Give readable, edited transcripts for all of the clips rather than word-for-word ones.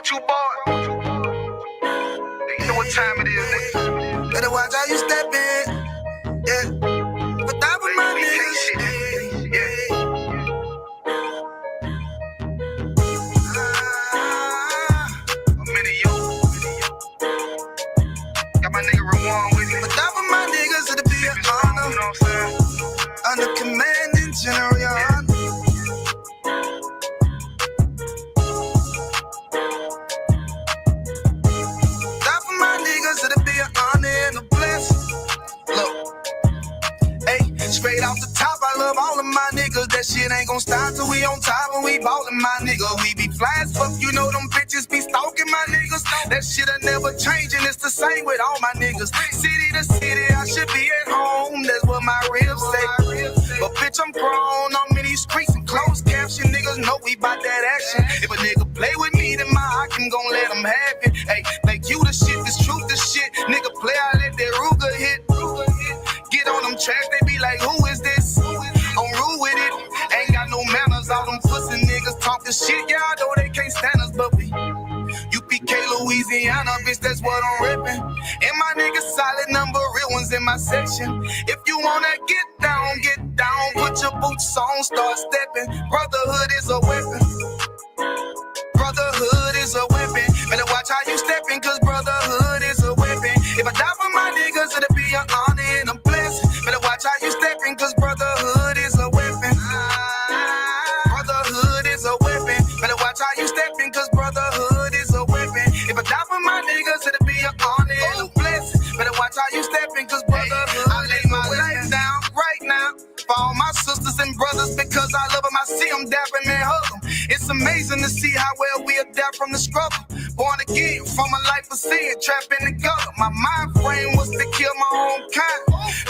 want you, boy. You know what time it is, nigga. Better watch how you step in. Yeah. But that was my niggas. Yeah. I'm in it, yo. Got my nigga Rewan with me. But that was my niggas, it'll be an honor. You know what I'm saying? Under commanding general, your honor. That for my niggas, it'll be an honor and a blessing. Look, hey, straight off the top, I love all of my niggas. That shit ain't gon' stop till we on top and we ballin', my nigga. We be fly as fuck, you know them bitches be stalking my niggas. That shit'll never change and it's the same with all my niggas. City to city, I should be at home. That's what my ribs say. But bitch, I'm grown, I'm in these streets and closed caption. Niggas know we bout that action. If a nigga play with me, then my hockey gon' let him have it. Hey, make you the shit, this truth the shit. Nigga play, I let that Ruger hit. Get on them tracks, they be like, who is this? I'm rude with it. Ain't got no manners, all them pussy niggas talking shit. Yeah, I know they can't stand us, but we UPK, Louisiana, bitch, that's what I'm rippin'. And my niggas solid number, real ones in my section. If you wanna get down, put your boots on, start stepping. Brotherhood is a weapon. Brotherhood is a weapon. Better watch how you steppin', cause brotherhood is a weapon. If I die for my niggas, it'll be an honor and a blessing. Better watch how you steppin', cause brotherhood is a weapon. Brotherhood is a weapon. Better watch how you steppin', cause brotherhood is a weapon. If I die for my niggas, it'll be an honor and a blessing. Better watch how you steppin', cause brotherhood. I lay my life down right now for all my sisters and brothers, because I love them. I see them dapping and hug them. It's amazing to see how well we adapt from the struggle. Born again from a life of sin, trapped in the gutter. My mind frame was to kill my own kind.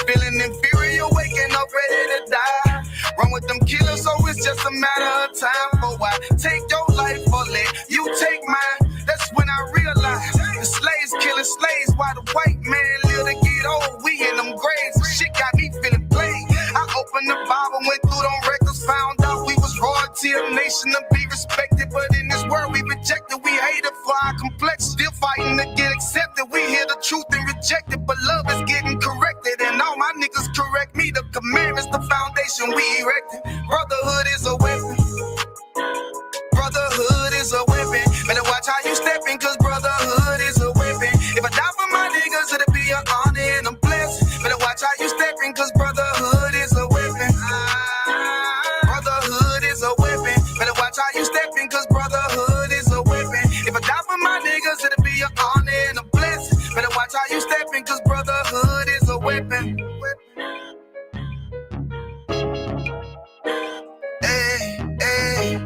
Feeling inferior, waking up ready to die. Run with them killers, so it's just a matter of time. For I take your life or let you take mine. That's when I realized the slaves killing slaves while the white man live to get old. We in them graves, shit got me feeling played. I opened the Bible, went through them records, found out we was royalty, a nation to be respected. But in this world we rejected, we hated for our complexion. Still fighting to get accepted, we hear the truth and reject it. But love is getting corrected, and all my niggas correct me. The commandments, the foundation we erected. Brotherhood is a weapon. Brotherhood is a weapon. Better watch how you steppin', cause brotherhood is a weapon. If I die for my niggas, it'll be an honor and a blessing. Better watch how you steppin', cause brotherhood is a weapon. Brotherhood is a weapon. Better watch how you steppin', cause brotherhood is a weapon. If I die for my niggas, it'll be an honor and a blessing. Better watch how you steppin', cause brotherhood is a weapon. Hey, hey.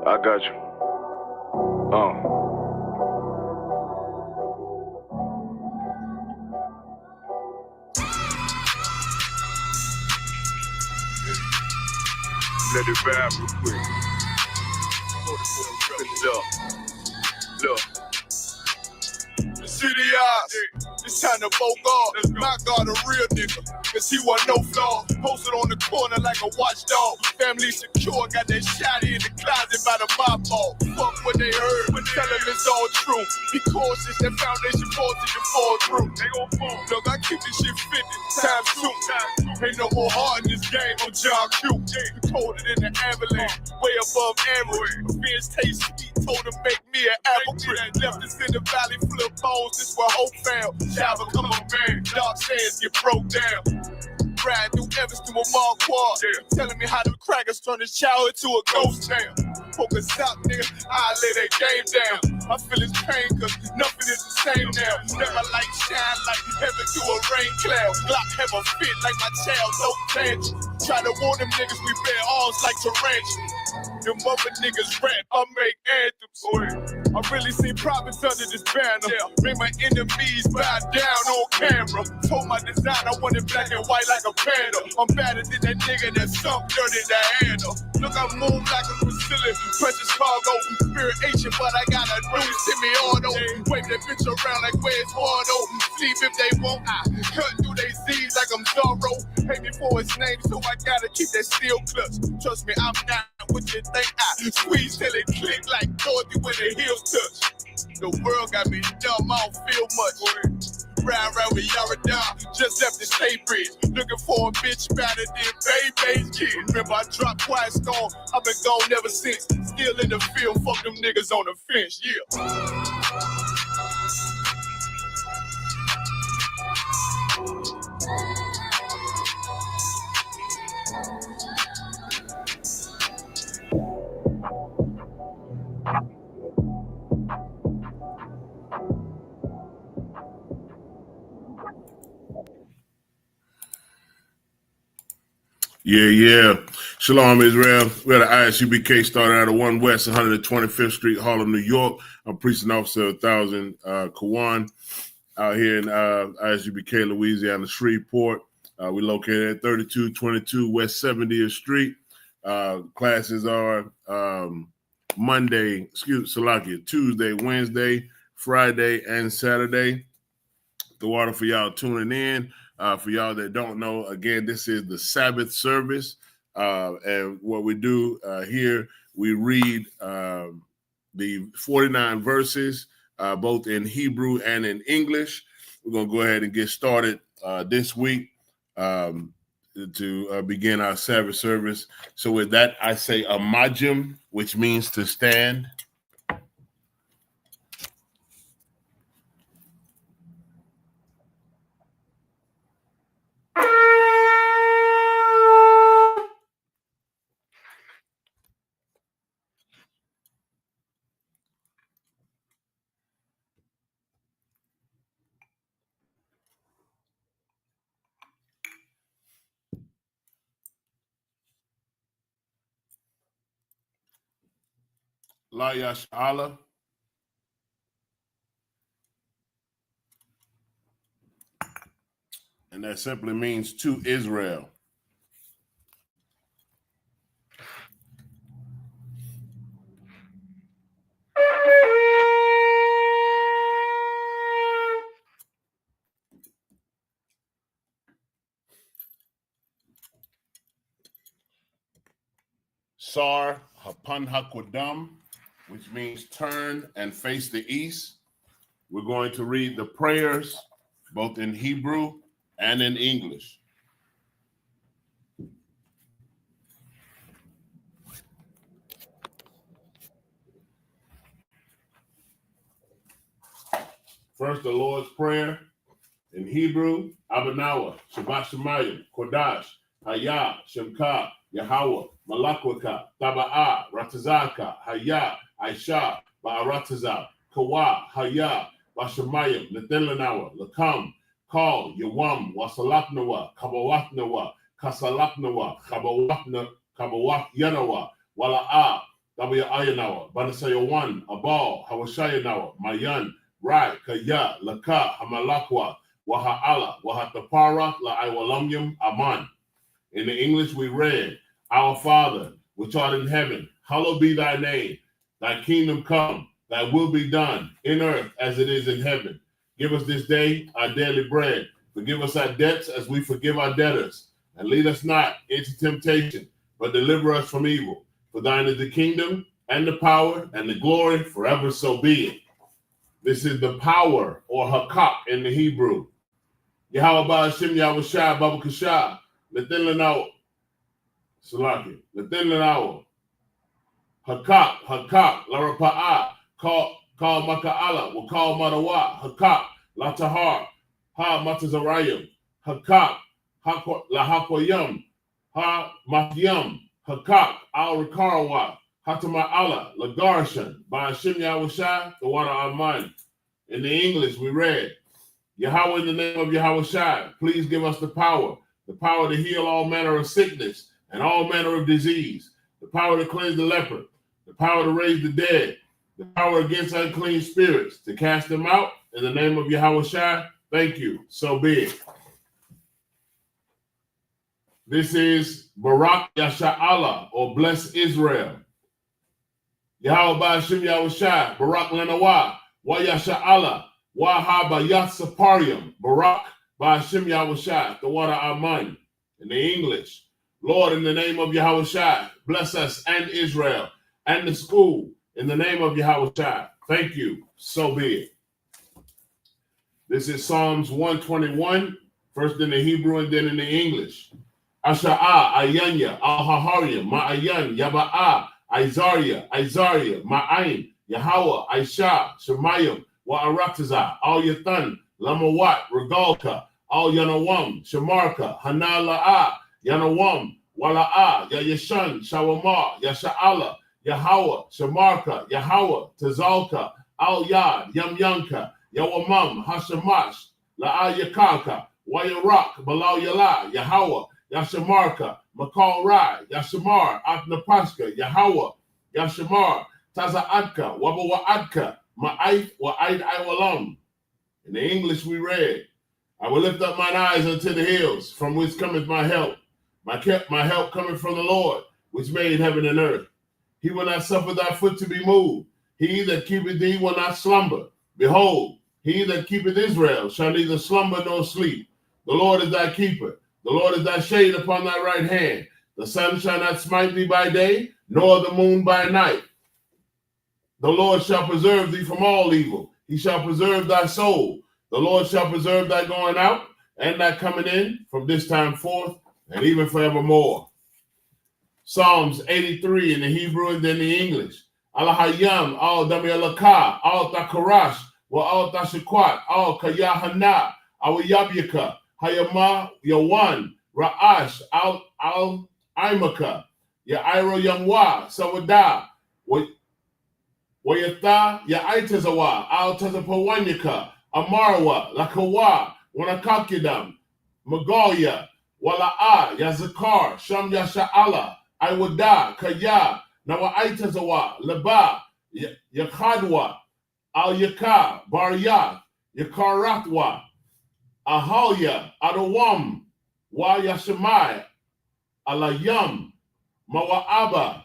I got you. Let it vibe real quick. Look. The city eyes. It's time to vote God. My God, a real nigga. Cause he wasn't no flaw. Posted on the corner like a watchdog. Family secure, got that shotty in the closet by the mob ball. Fuck what they heard, but tell them it's all true. Be cautious, that foundation falls till you fall through. They gon' fall. Look, I keep this shit 50 times 2. Ain't no more heart in this game, I'm John Q. We colder than the avalanche, way above average. Fears taste sweet, told him make me an apple tree. Left us in the valley full of bones, this where hope found. Java, come on, man, dark sands get broke down. Riding through Evans to a mall quad. Telling me how them crackers turn his childhood to a ghost town. Focus out, nigga, I lay that game down. I feel his pain, cause nothing is the same now. Never light shine like heaven through a rain cloud. Glock have a fit like my child, no tangent. Try to warn them niggas we bear arms like tarantulas. Them other niggas rap, I make anthems. I really see prophets under this banner. Make my enemies bow down on on camera. Told my design I wanted black and white like a panda. I'm better than that nigga that sunk dirty to handle. Look, I move like a Brazilian, precious cargo, spirit ancient, but I got a new semi-auto. Wave that bitch around like where's Wardo. Sleep if they won't, I cut through they Z's like I'm Zorro. Hate me for his name, so I gotta keep that steel clutch. Trust me, I'm not what you think. I squeeze till it click like Dorothy when the heels touch. The world got me dumb, I don't feel much. Round with Yaradon, just left the state bridge. Looking for a bitch better than Baby's kid. Remember I dropped Quiet Storm, I've been gone ever since. Still in the field, fuck them niggas on the fence, yeah. Yeah. Shalom, Israel. We're at the ISUPK, started out of 1 West 125th Street, Harlem, New York. I'm preaching officer 1000 Kawan out here in ISUPK, Louisiana, Shreveport. We're located at 3222 West 70th Street. Classes are Tuesday, Wednesday, Friday, and Saturday. The water for y'all tuning in. For y'all that don't know, again, this is the Sabbath service. And what we do here, we read the 49 verses, both in Hebrew and in English. We're going to go ahead and get started this week to begin our Sabbath service. So with that, I say amajim, which means to stand. La Yash'Allah. And that simply means to Israel. Sar Hapan Hakwadam, which means turn and face the east. We're going to read the prayers both in Hebrew and in English. First, the Lord's Prayer in Hebrew, Abanawa, Shabbat Shemayim, Kodash, Hayah, Shemka, Yahweh, Malakwaka, Taba'a, Ratazaka, Hayah, Aisha, Ba'aratazah, Kawa, Hayah, Bashamayim, Nadelanawa, Lakam, Call, Yawam, Wasalaknawa, Kabawatnawa, Kasalaknawa, Kabawat Yanawa, Wala'a, Tabaya Ayanawa, Banasayawan, Abal, Hawashayanawa, Mayan, Rai, Kaya, Laka, Hamalakwa, Waha'ala, Wahatapara, La'aiwalamyam, Aman. In the English, we read, Our Father, which art in heaven, hallowed be thy name. Thy kingdom come, thy will be done, in earth as it is in heaven. Give us this day our daily bread. Forgive us our debts as we forgive our debtors. And lead us not into temptation, but deliver us from evil. For thine is the kingdom, and the power, and the glory, forever so be it. This is the power, or hakak in the Hebrew. Yahweh Ba'ashim Yahushua Baba Kasha. Latin Lanao. Salaki. Latin Lanao. Hakak, Larapa'a. Call Maka'ala. Will call Madawa. Hakak, Latahar. Ha Matazarayim. Hakak, Lahakoyam. Ha Matyam. Hakak, Al Rikarawa. Hatama'ala. Lagarshan. Ba'ashim Yahushua. The water Aman. In the English, we read, Yahweh, in the name of Yahushua, please give us the power to heal all manner of sickness and all manner of disease, the power to cleanse the leper, the power to raise the dead, the power against unclean spirits, to cast them out in the name of Yahushua, Thank you. So be it. This is Barak Yasha'Allah, or Bless Israel. Yahweh Ba'ashim Yahushai, Barak Lanawa, Wa Yasha'Allah, Wa Haba Yatsaparium, Barak Ba'ashim Yahushai, the water Aman. In the English, Lord, in the name of Yahushai, bless us and Israel and the school in the name of Yahushai. Thank you. So be it. This is Psalms 121, first in the Hebrew and then in the English. Asha'a, Ayanya, Al-Haharya, Ma'ayan, Yaba'a, Isaiah, Ma'ayin, Yahweh, Aisha, Shemayim, Wa'arataza, Al Yathan, Lamawat, Regalka, Al Yanawam, Shamarka, Hanala'a, Yanawam, Wala'a, Yayashan, Shawamar, Yasha'Allah, Yahweh, Shamarka, Yahweh, Tazalka, Al Yad, Yamyanka, Yawamam, Hashamash, La'a Yakaka, Wayarak, Balau Yala, Yahweh, Yashamarka, Makal Rai, Yashamar, Atnapashka, Yahweh, Yashamar, Taza'adka, Wabawa'adka, Ma'ait, Wa'ait Iwalam. In the English we read, I will lift up mine eyes unto the hills, from which cometh my help. My help cometh from the Lord, which made heaven and earth. He will not suffer thy foot to be moved. He that keepeth thee will not slumber. Behold, he that keepeth Israel shall neither slumber nor sleep. The Lord is thy keeper. The Lord is thy shade upon thy right hand. The sun shall not smite thee by day, nor the moon by night. The Lord shall preserve thee from all evil. He shall preserve thy soul. The Lord shall preserve thy going out and thy coming in from this time forth and even forevermore. Psalms 83 in the Hebrew and then the English. Alahayam, al dami alaka, al takarash, wa al tashikwat, al kayahana, awayabyaka, hayama yawan, ra'ash, al imaka, ya iro yamwa, sawada, wayata, ya aitazawa, al tazapawanyaka, Amarwa, Lakawa, Wanakakidam, Magoya, Wala'a, Yazakar, Sham Yasha'Allah, Iwada, Kaya, Nawa'aitazawa, Laba, Yakhadwa, Al Yaka, Barya, Yakaratwa, Ahalya, Adawam, Wa Yashamai, Alayam, Mawa'aba,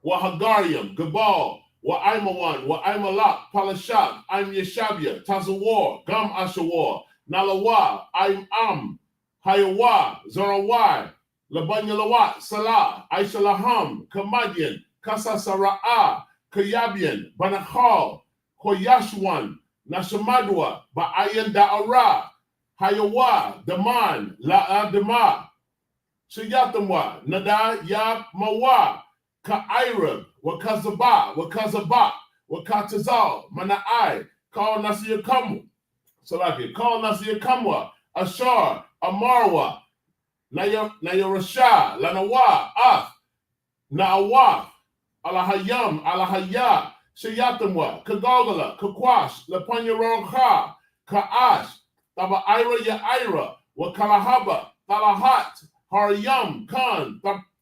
Wahagariam, Gabal, Wa'aimawan, Wa'aimalak, Palashak, I'm Yeshabia, Tazawar, Gam Ashawar, Nalawa, I'm Hayawa, Zorawai, Labanyalawat, Salah, Aishalaham, Kamadian, Kasasara'a, Kayabian, Banachal, Koyashwan, Nashamadwa, Ba'ayan Da'ara, Hayawa, Daman, La'adama, Shayatamwa, Nada Ya Mawa, Ka'irab, Wakazaba, Wakatazal, Mana'ai, Kal Nasiyakamu, Salaki, Kal Nasiyakamwa, Ashar, Amarwa, Nayarasha, Lanawa, Af, Na'awaf, Alahayam, Alahaya, Shayatamwa, Kagogala, Kakwash, Lapanyaronha, Ka'ash, Taba'ira Ya'ira, Wakalahaba, Talahat, Haryam, Khan,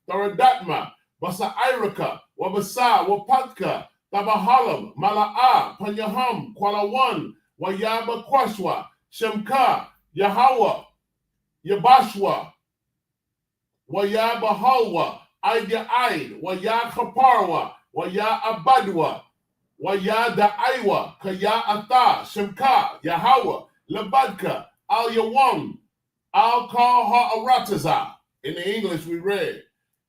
Taradatma, Basa Iraka, Wabasa, Wapatka, Tabahalam, Mala'a, Panyaham, Kwalawan, Wayaba Kwashwa, Shemka, Yahawa, Yabashwa, Wayaba Halwa, Aida Aid, Waya Kaparwa, Waya Abadwa, Waya Da'aiwa, Kaya Ata, Shemka, Yahawa, Labadka, Al Yawam, Al Kal Ha'arataza. In the English we read,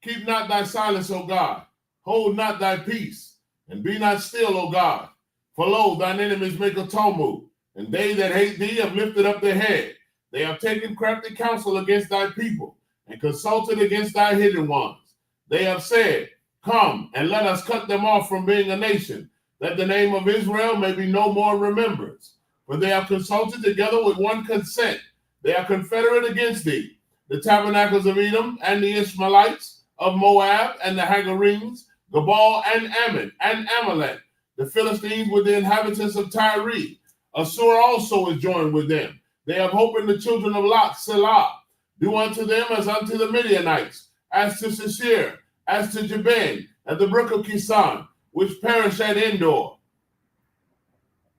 keep not thy silence, O God. Hold not thy peace, and be not still, O God. For lo, thine enemies make a tumult, and they that hate thee have lifted up their head. They have taken crafty counsel against thy people, and consulted against thy hidden ones. They have said, come, and let us cut them off from being a nation, that the name of Israel may be no more remembrance. For they have consulted together with one consent. They are confederate against thee, the tabernacles of Edom, and the Ishmaelites, of Moab, and the Hagarenes, Gabal, and Ammon, and Amalek, the Philistines with the inhabitants of Tyre. Assur also is joined with them. They have hope in the children of Lot, Selah. Do unto them as unto the Midianites, as to Sisir, as to Jabin, at the brook of Kisan, which perished at Endor.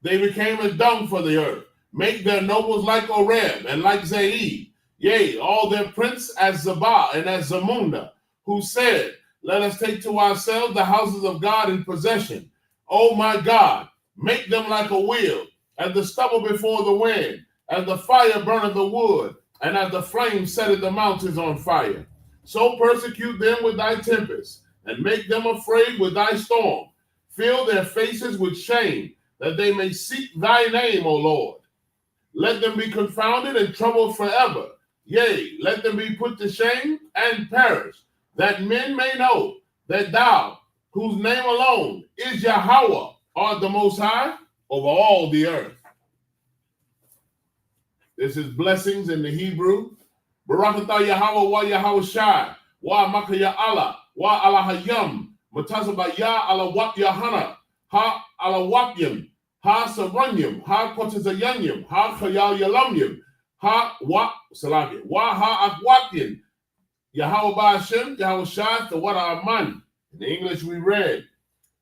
They became as dung for the earth, Make their nobles like Oreb and like Zeid, yea, all their prince as Zabah and as Zamunda, who said, let us take to ourselves the houses of God in possession. O my God, make them like a wheel, as the stubble before the wind, as the fire burneth the wood, and as the flame setteth the mountains on fire. So persecute them with thy tempest, and make them afraid with thy storm. Fill their faces with shame, that they may seek thy name, O Lord. Let them be confounded and troubled forever. Yea, let them be put to shame and perish, that men may know that thou, whose name alone is Yahweh, art the Most High over all the earth. This is blessings in the Hebrew. Barakatah Yahweh wa Yahweh Shai, wa Makaya Allah, wa Allah Hayam, Matazabaya ala Wat Yahana, ha ala Watyam, ha Saranyam, ha Kotazayanyam, ha Khayal Yalamyam, ha Wat Salaki, wa ha Akwatyan, Yahweh Ba'ashem, Yahweh Shai, the Wada Aman. In English we read,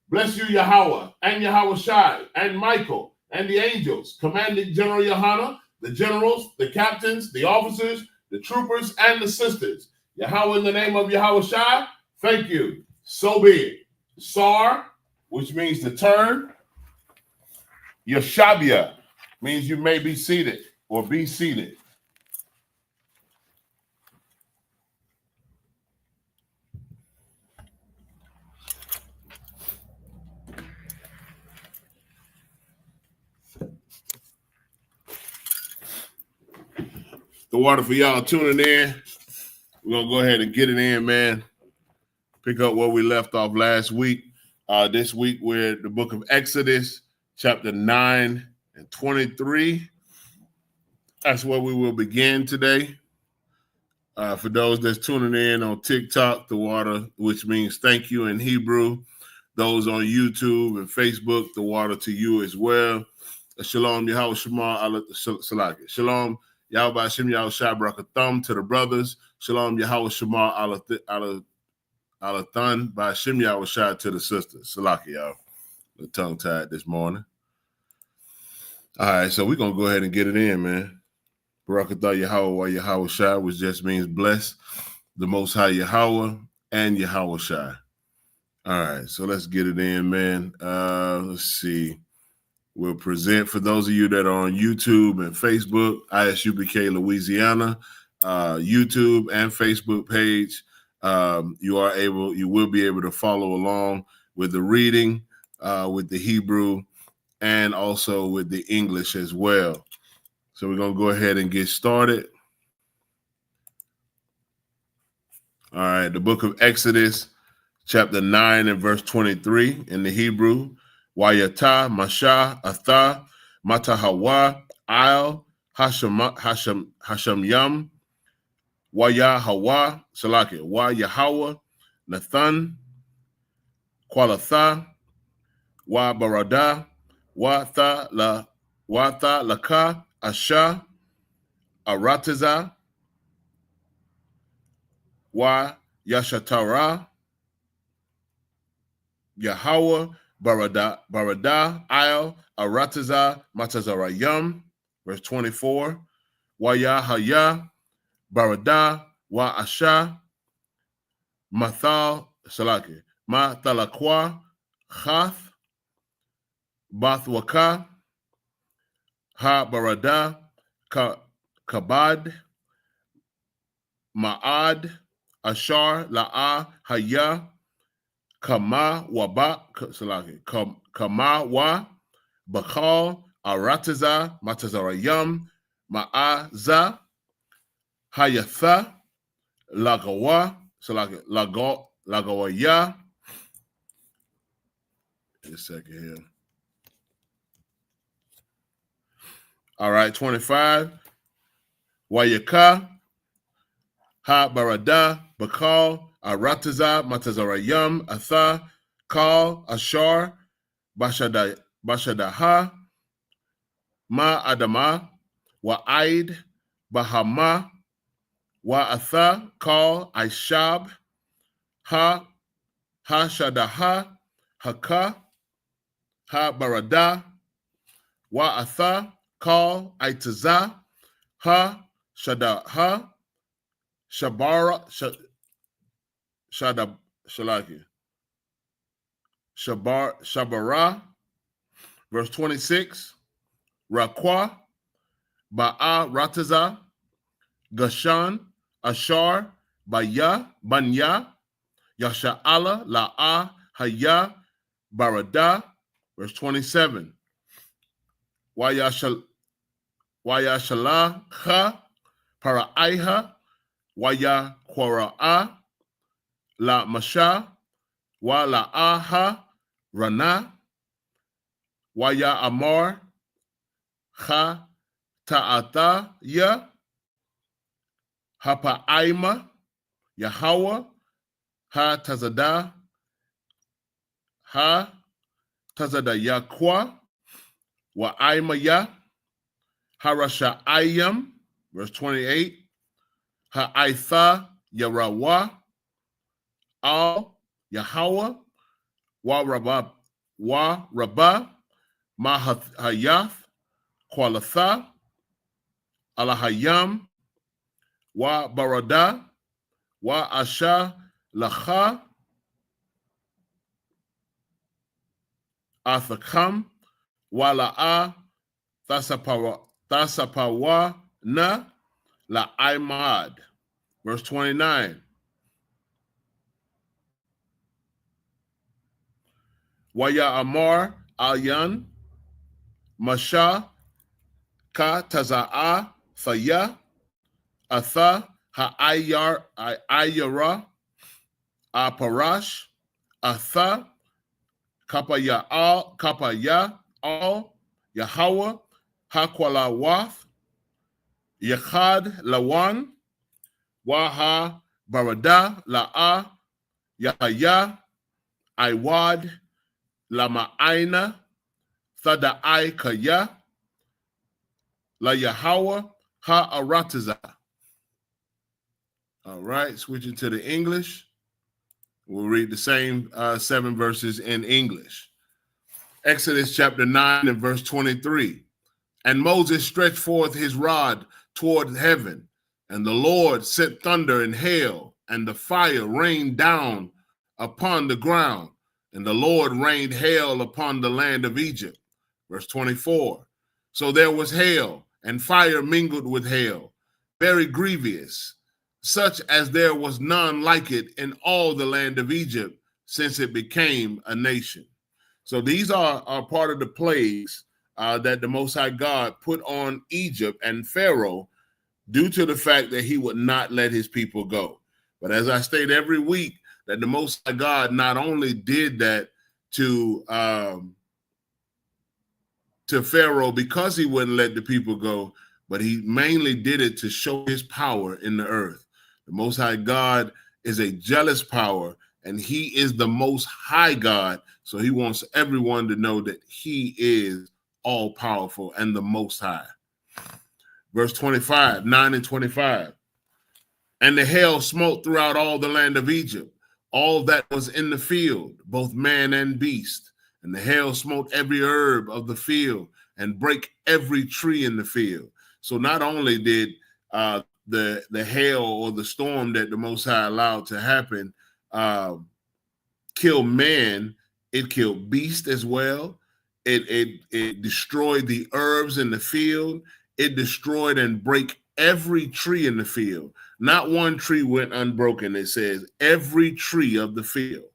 bless you, Yahweh, and Yahweh Shai, and Michael, and the angels, commanding General Yohana, the generals, the captains, the officers, the troopers, and the sisters. Yahweh, in the name of Yahweh Shai, thank you. So be it. Sar, which means to turn. Yeshabia means you may be seated or be seated. The water for y'all tuning in. We're going to go ahead and get it in, man. Pick up where we left off last week. This week we're at the book of Exodus, chapter 9 and 23. That's where we will begin today. For those that's tuning in on TikTok, the water, which means thank you in Hebrew. Those on YouTube and Facebook, the water to you as well. Shalom, Yahweh Shema, Salaki. Shalom, Yahweh Hashem, Yahweh Shai, Barakatham to the brothers. Shalom, Yahweh Shema, Alathan, by Hashem, Yahweh Shai to the sisters. Salaki, y'all. The tongue tied this morning. All right, so we're going to go ahead and get it in, man. Barakatah Yahweh wa Yahweh Shai, which just means bless the Most High Yahweh and Yahweh Shai. All right, so let's get it in, man. Let's see. We'll present for those of you that are on YouTube and Facebook, ISUPK Louisiana, YouTube and Facebook page. You will be able to follow along with the reading, with the Hebrew, and also with the English as well. So we're going to go ahead and get started. All right, the book of Exodus, chapter 9 and verse 23 in the Hebrew. Wayata, Masha, Atha, Matahawa, Al, Hasham Yam, Waya Hawa, Salaki, Wa Yahweh, Nathan, Kwalatha, Wa Barada, Wa Tha Laka, Asha, Aratiza, Wa Yashatara, Yahweh, Barada, Al, Aratiza, Matazarayam, verse 24, Wa Yahaya, Barada, Wa Asha, Mathal, Salaki, Mathalakwa, Chath, Bathwaka, Ha Barada, Kabad, Ma'ad, Ashar, La'a, Haya, Kama, Waba, Salaki, Kama, Wa, Bakal, Aratiza, Matazarayam, Ma'aza, Hayatha, Lagawa, Salaki, Lagawaya. Just a second here. All right, 25. Wayaka, Ha Barada, Bakal, Aratiza, Matazarayam, Atha, Kal, Ashar, Bashadaha, Ma Adama, Wa'aid, Bahama, Wa'atha, Kal, Aishab, Ha Shadaha, Haka, Ha Barada, Wa'atha, Rakal, Aitazah, Ha, Shadaha, Shabara, Shadab, Shalaki, Shabara, verse 26, Rakwa, Ba'a, Rataza, Gashan, Ashar, Banya, Yasha'ala, La'a, Haya, Barada, verse 27, Wayashala, Ha, Paraiha, Waya Kwara'a, La Masha, Wa La'aha, Rana, Waya Amar, Ha Ta'ata, Ya, Hapa'aima, Yahweh, Ha Tazada, Ha Tazada Yakwa, Wa Aima Ya, Harasha Ayam, verse 28, Ha'aitha Yarawa, Al Yahweh, Wa Rabba, Mahayath, Kwalatha, Alahayam, Wa Barada, Wa Asha Lacha, Athakam, Wa La'a, Thasapawa Na, La Aimad. Verse 29. Waya Amar Alyan, Masha, Ka Taza'a, Thaya, Atha, Ayara, Aparash, Atha, Kapaya Al, Yahweh, Hakwalawath, Yechad Lawan, Waha Barada, La'a, Yahaya, Iwad, Lama'aina, Thada'ai Kaya, La Yahweh, Ha'aratiza. All right, switching to the English. We'll read the same 7 verses in English. Exodus chapter 9 and verse 23. And Moses stretched forth his rod toward heaven, and the Lord sent thunder and hail, and the fire rained down upon the ground, and the Lord rained hail upon the land of Egypt. Verse 24. So there was hail, and fire mingled with hail, very grievous, such as there was none like it in all the land of Egypt since it became a nation. So these are part of the plagues that the Most High God put on Egypt and Pharaoh due to the fact that he would not let his people go. But as I state every week, that the Most High God not only did that to Pharaoh because he wouldn't let the people go, but he mainly did it to show his power in the earth. The Most High God is a jealous power, and he is the Most High God. So he wants everyone to know that he is all powerful and the Most High. Verse 25, 9 and 25. And the hail smote throughout all the land of Egypt, all that was in the field, both man and beast. And the hail smote every herb of the field and brake every tree in the field. So not only did the hail or the storm that the Most High allowed to happen kill man, it killed beast as well. It destroyed the herbs in the field. It destroyed and break every tree in the field. Not one tree went unbroken. It says every tree of the field.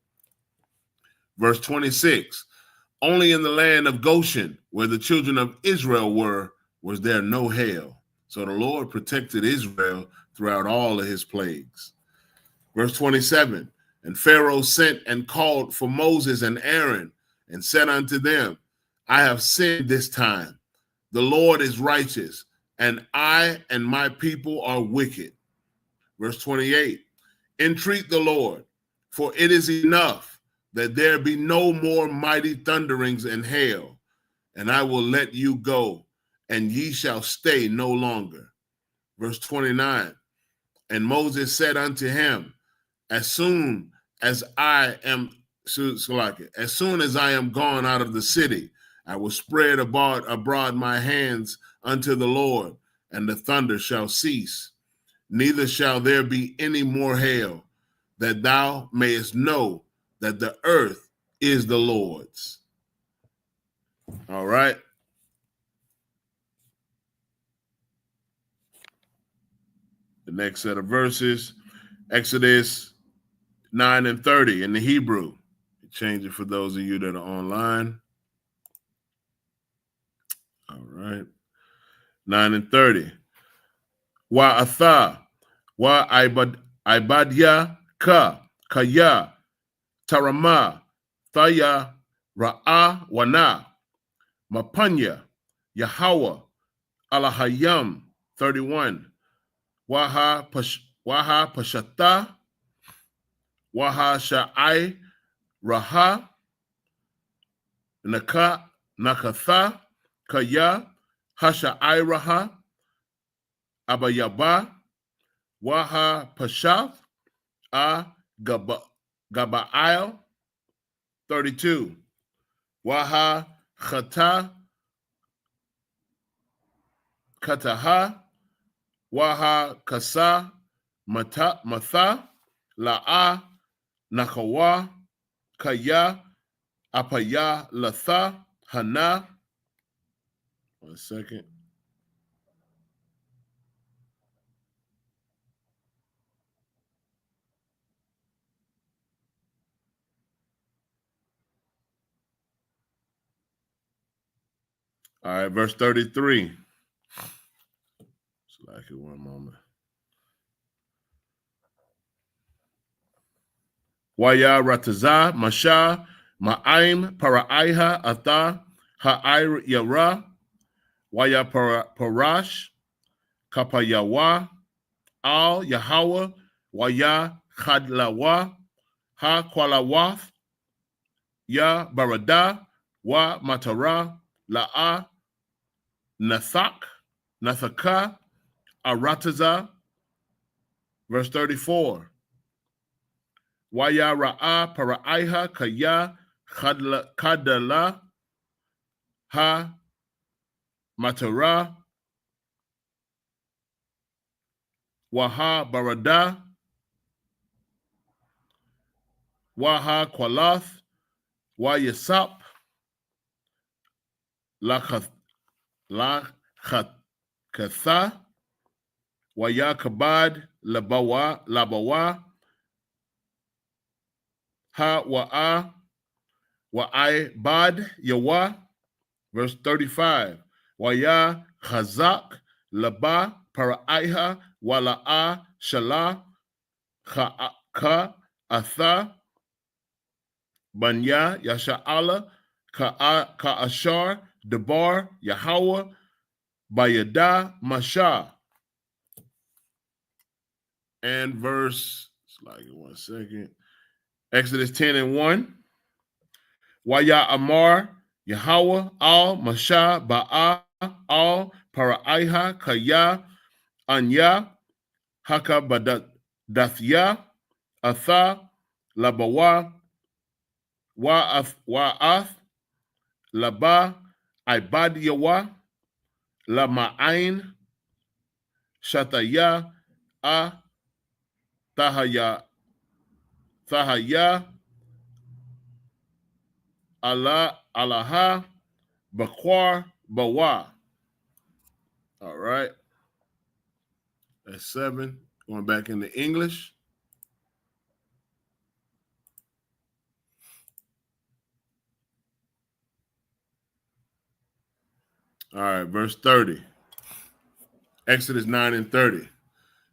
Verse 26, only in the land of Goshen, where the children of Israel were, was there no hail. So the Lord protected Israel throughout all of his plagues. Verse 27, and Pharaoh sent and called for Moses and Aaron and said unto them, I have sinned this time. The Lord is righteous, and I and my people are wicked. Verse 28, entreat the Lord, for it is enough that there be no more mighty thunderings and hail, and I will let you go, and ye shall stay no longer. Verse 29, and Moses said unto him, as soon as I am gone out of the city, I will spread abroad my hands unto the Lord, and the thunder shall cease. Neither shall there be any more hail, that thou mayest know that the earth is the Lord's. All right. The next set of verses, Exodus 9 and 30 in the Hebrew. Change it for those of you that are online. All right. 9 and 30. Wa atha, wa ibadya ka, kaya, tarama, thaya, ra'a, wana, mapanya, Yahweh, alahayam, 31. Waha pashata, waha sha'ai, raha, nakatha, kaya, hasha'ai raha, abayaba, waha pashath, gaba'il, 32. Waha kataha, waha kasa, matha, la'a, nakawa, kaya, apaya, latha, hana. 1 second. All right, verse 33. Slack it one moment. Waya rataza, masha, ma'aim, para'aiha, atha, ha'ai yara, waya parash, kapayawa, al Yahweh, waya khadlawa, ha kwalawath, ya barada, wa matara, la'a, nathaka, arataza. Verse 34. Waya ra'a para'aiha kaya kadala, ha matara, waha barada, waha kwalath, wa yasap, katha, waya kabad, labawa, ha wa'ai bad yawa. Verse 35. Waya chazak, laba, para'aiha, wala'a, shala, ka atha, banya, yasha'ala, ka ashar, debar, Yahweh, bayada, masha. And verse, slide it 1 second. Exodus 10 and 1. Waya amar, Yahweh, al, masha, ba'a, al, para'aiha, kaya, anya, haka badathya, atha, labawa, wa'ath, laba, ibadyawa, lama'ain, shataya, thahaya, alaha, bakwar, bawa. All right. That's 7. Going back into English. All right, verse 30. Exodus 9 and 30.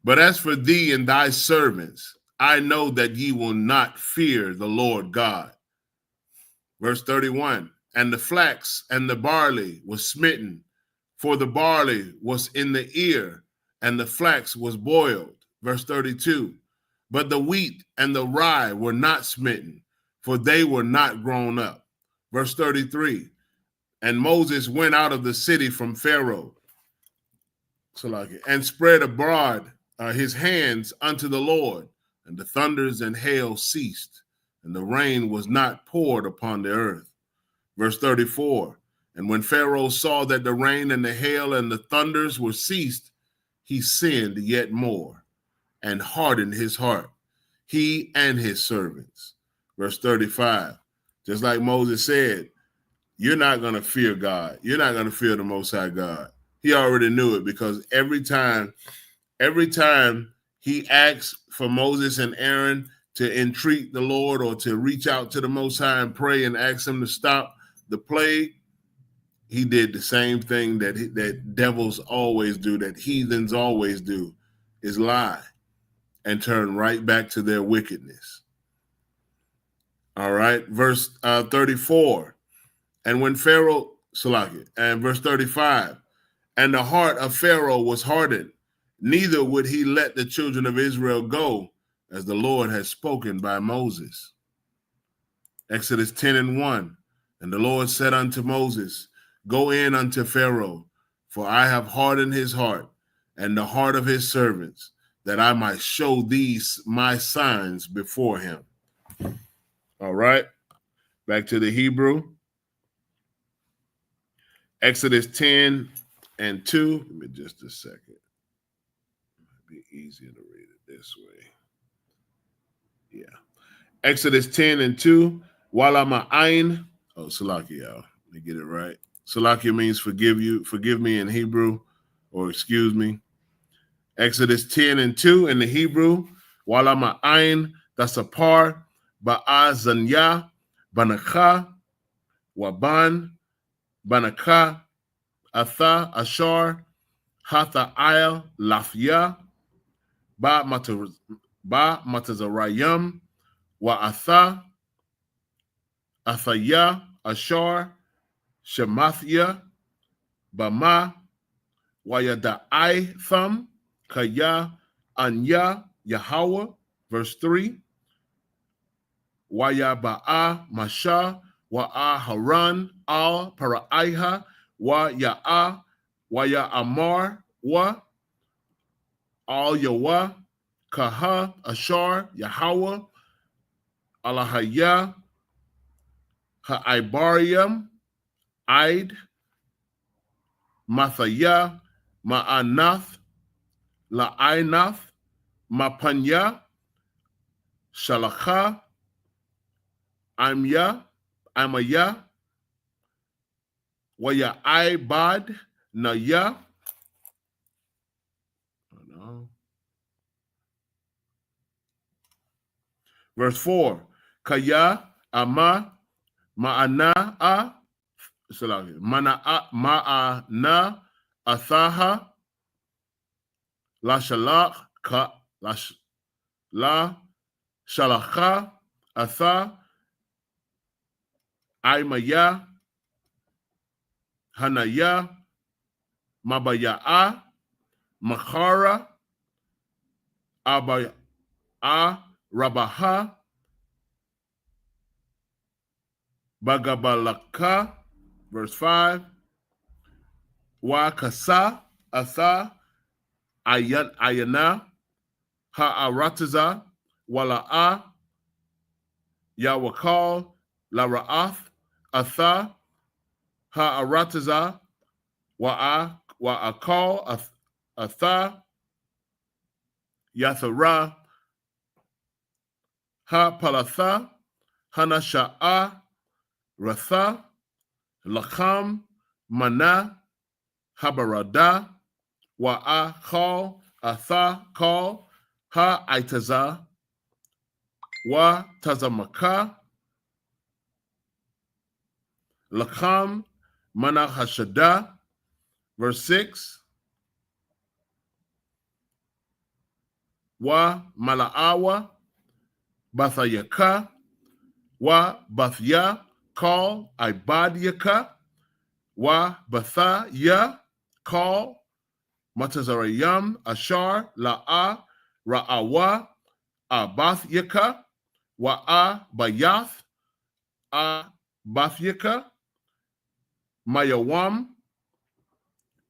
But as for thee and thy servants, I know that ye will not fear the Lord God. Verse 31. And the flax and the barley was smitten, for the barley was in the ear, and the flax was boiled. Verse 32. But the wheat and the rye were not smitten, for they were not grown up. Verse 33. And Moses went out of the city from Pharaoh, and spread abroad his hands unto the Lord, and the thunders and hail ceased, and the rain was not poured upon the earth. Verse 34. And when Pharaoh saw that the rain and the hail and the thunders were ceased, he sinned yet more and hardened his heart, he and his servants. Verse 35, just like Moses said, you're not going to fear God. You're not going to fear the Most High God. He already knew it, because every time he asked for Moses and Aaron to entreat the Lord or to reach out to the Most High and pray and ask him to stop the plague, he did the same thing that devils always do, that heathens always do, is lie and turn right back to their wickedness. All right, verse 34. And when Pharaoh, and verse 35, and the heart of Pharaoh was hardened, neither would he let the children of Israel go, as the Lord had spoken by Moses. Exodus 10:1. And the Lord said unto Moses, go in unto Pharaoh, for I have hardened his heart and the heart of his servants, that I might show these my signs before him. All right, back to the Hebrew. Exodus 10:2. Give me just a second. It'd be easier to read it this way. Yeah. Exodus 10:2. Wala ma'ain. Oh, Salakia. Let me get it right. Salakia means forgive me in Hebrew, or excuse me. Exodus 10:2 in the Hebrew. Wala ma'ain dasapar ba'azanya banaka waban banaka atha ashar hatha ayal lafya ba matazarayam wa atha athaya ashar shemathya bama wayadai thum kaya anya Yahweh. Verse 3. Waya ba'a masha wa'a haran al paraiha wa ya'a waya amar wa al yawa kaha ashar Yahweh alahaya ha'ibarium aid mathaya ma'anath la'ainath mapanya shalakha amaya waya ibad naya. Verse 4. Kaya ama ma'ana ma'ana athaha la shalach ka la shalakha atha aimaya hanaya mabaya'a makhara abaya rabaha bagabalaka. Verse 5. Wa kasa atha ayana ha'arataza wala'a yawakal lara'ath atha ha'arataza wa'akal atha yathara ha'palatha hanasha'a ratha lacham mana habarada wa'akal atha kal ha'itaza wa tazamaka lacham mana hashada. Verse 6. Wa mala'awa bathayaka wa bathya kal ibadyaka wa bathaya kal matazarayam ashar la'a ra'awa abathyaka wa bayath bathyaka mayawam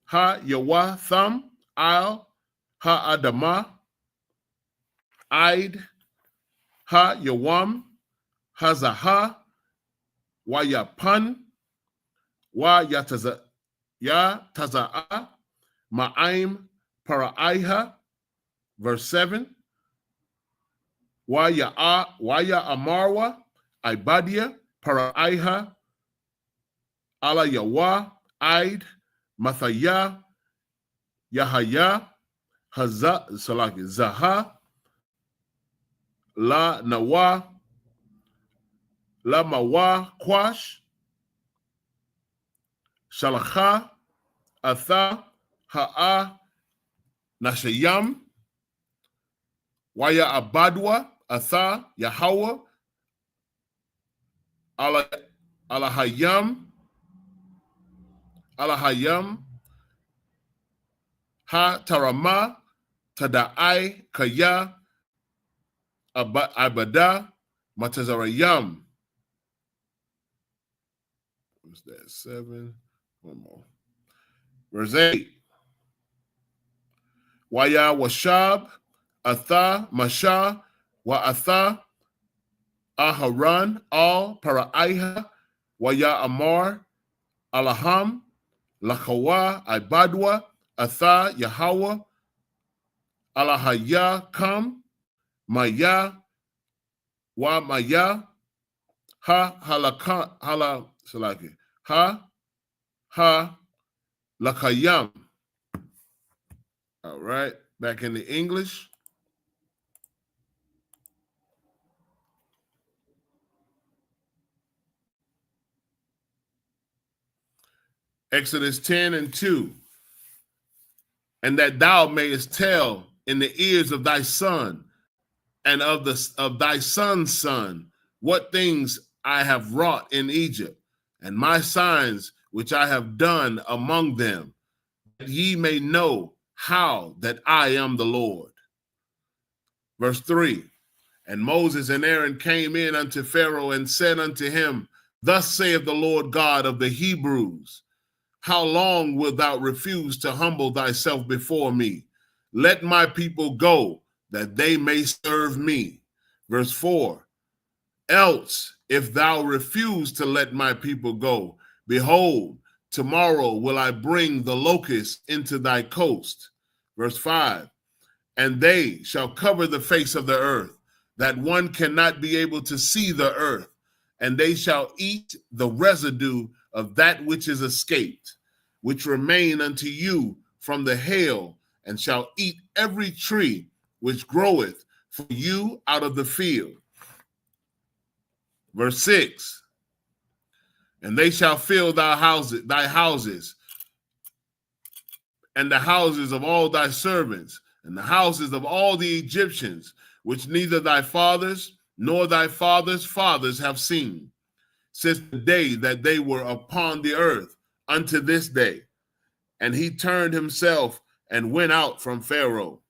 ha yawatham al ha adama aid ha yawam hazaha wayapan wa yataza'a ma'aim para'aiha. Verse 7. Wa ya amarwa ibadia para'aiha ala yawa aid mathaya yahaya zaha la nawa la mawa kwash shalacha atha ha'a nashayam waya abadwa atha yahawa ala hayam ha tarama tada'ai kaya abada matazarayam. What's that? 7. One more. Verse 8. Waya washab atha masha wa atha aharan al paraiha waya amar alaham lakawa ibadwa atha yahawa alahaya kam maya wa maya ha halaka hala salaki ha lakayam. All right, back in the English. Exodus 10 and 2. And that thou mayest tell in the ears of thy son and of thy son's son what things I have wrought in Egypt, and my signs which I have done among them, that ye may know how that I am the Lord. Verse 3. And Moses and Aaron came in unto Pharaoh and said unto him, Thus saith the Lord God of the Hebrews, how long wilt thou refuse to humble thyself before me? Let my people go, that they may serve me. Verse 4. Else, if thou refuse to let my people go, behold, tomorrow will I bring the locusts into thy coast. Verse 5. And they shall cover the face of the earth, that one cannot be able to see the earth, and they shall eat the residue of that which is escaped, which remain unto you from the hail, and shall eat every tree which groweth for you out of the field. Verse 6. And they shall fill thy houses, and the houses of all thy servants, and the houses of all the Egyptians, which neither thy fathers nor thy fathers' fathers have seen, since the day that they were upon the earth unto this day. And he turned himself and went out from Pharaoh.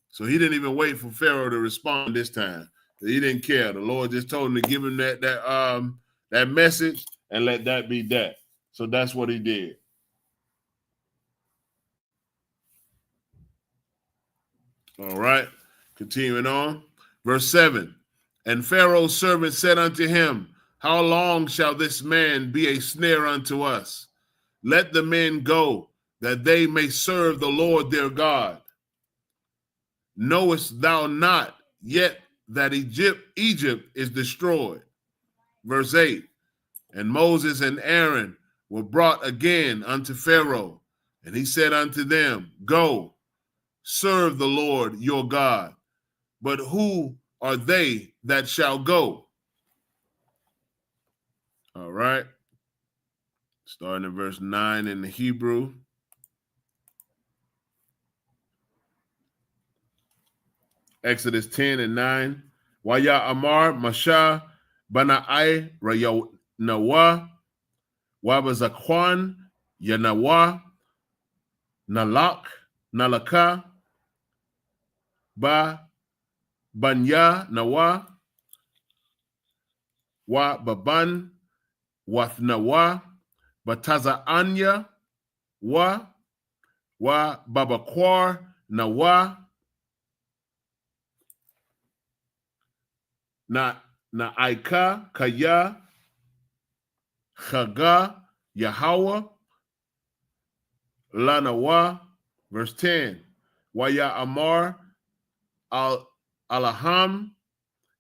So he didn't even wait for Pharaoh to respond this time. He didn't care. The Lord just told him to give him that message and let that be that. So that's what he did. All right, continuing on. Verse 7. And Pharaoh's servant said unto him, How long shall this man be a snare unto us? Let the men go, that they may serve the Lord their God. Knowest thou not yet that Egypt is destroyed? Verse 8. And Moses and Aaron were brought again unto Pharaoh, and he said unto them, Go, serve the Lord your God. But who are they that shall go? All right. Starting in verse 9 in the Hebrew. Exodus 10 and 9. Waya Amar Masha Bana'ai Rayonawa Wabazakwan Yanawa Nalaka Ba Banya Nawa Wa Baban Wathnawa Bataza Anya Wa Babakwar Nawa Na Aika Kaya Chaga Yahweh, Lanawa, verse 10. Waya Amar, Alaham,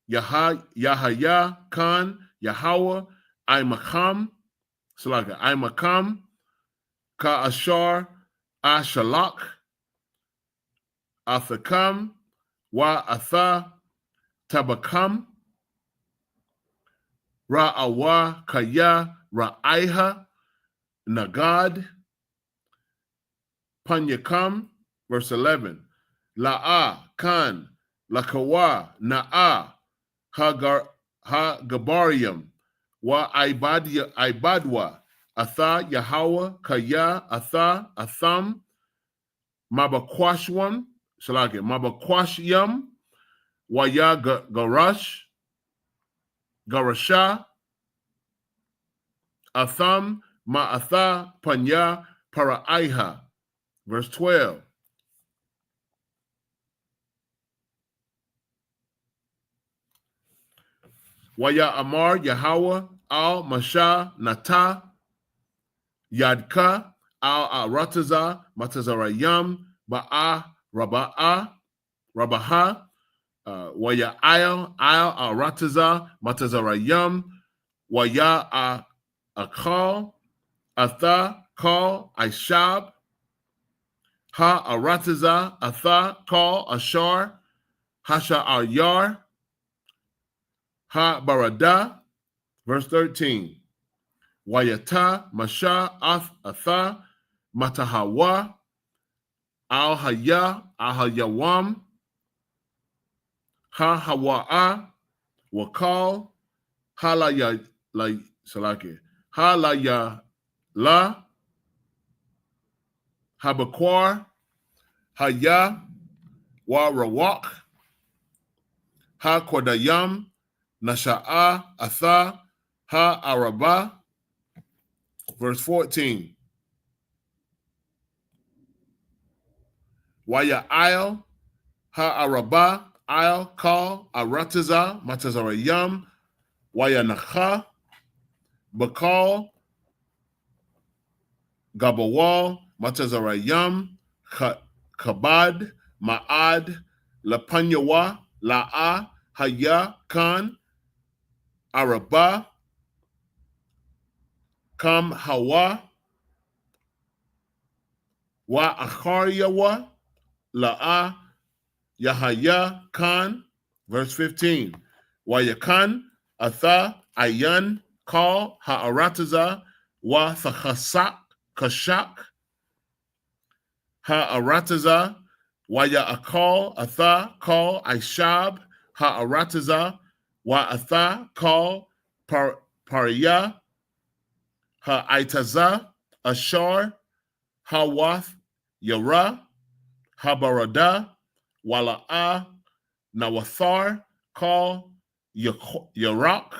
Yahaya, Khan, Yahweh, Imakam, Salaka, Imakam, Ka Ashar, Ashalak, Athakam, Wa Atha, Tabakam, Ra'awa, Kaya, Ra'aiha, Nagad, Panyakam, verse 11. La'a, Khan, Lakawa, Na'a, Hagabarium, Wa Ibadwa, Atha, Yahweh, Kaya, Atha, Atham, Mabakwashwam, Shalake, Mabakwashyam, Waya Garash, Garasha, Atham, Ma'atha, Panya, Paraiha. Verse 12. Waya Amar, Yahweh, Al Masha, Nata, Yadka, Al Rataza, Matazarayam, Ba'a, Rabaha, Waya Al Rataza, Matazarayam, Waya Akal, Atha, Kal, Ishab, Ha Arataza, Atha, Kal, Ashar, Hasha Yar, Ha Barada, verse 13. Wayata, Masha, Atha, Matahawa, Al Haya, Ahayawam, Ha Hawa'a, Wakal, Halaya, Salaki, Halaya, La, Habakwar, Haya, Warawak, Ha Kwadayam, Nasha'a, Atha, Ha Araba, verse 14. Waya I'al, Ha Araba, I'al, Kal, Arataza, Matazarayam, Waya Nacha, Bakal, Gabawal, Matazarayam, Kabad, Ma'ad, Lapanyawa, La'a, Haya, Khan, Araba, Kam Hawa, Wa Acharyawa, La'a, Yahaya, Khan, verse 15. Wayakan, Atha, Ayan, Kal, Ha'arataza, Wa Thachasak, Kashak, Ha'arataza, Waya Akal, Atha, Kal, Ishab, Ha'arataza, Wa Atha, Kal, Pariya, Ha'itaza, Ashar, Hawath, Yara, Habarada, Wala'a, Nawathar, Kal, Yarak,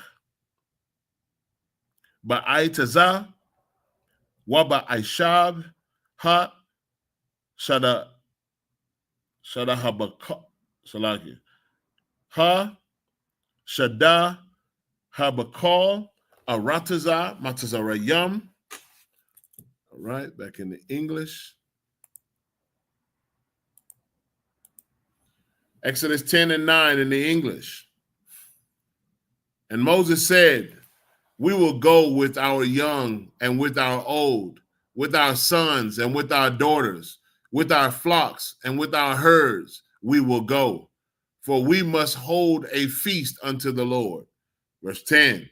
Ba'itaza, Waba Ishab, Ha Shada Habaka Salaki, Ha Shada Habakal, Arataza, Matazarayam. All right, back in the English. Exodus 10 and 9 in the English. And Moses said, we will go with our young and with our old, with our sons and with our daughters, with our flocks and with our herds, we will go. For we must hold a feast unto the Lord. Verse 10.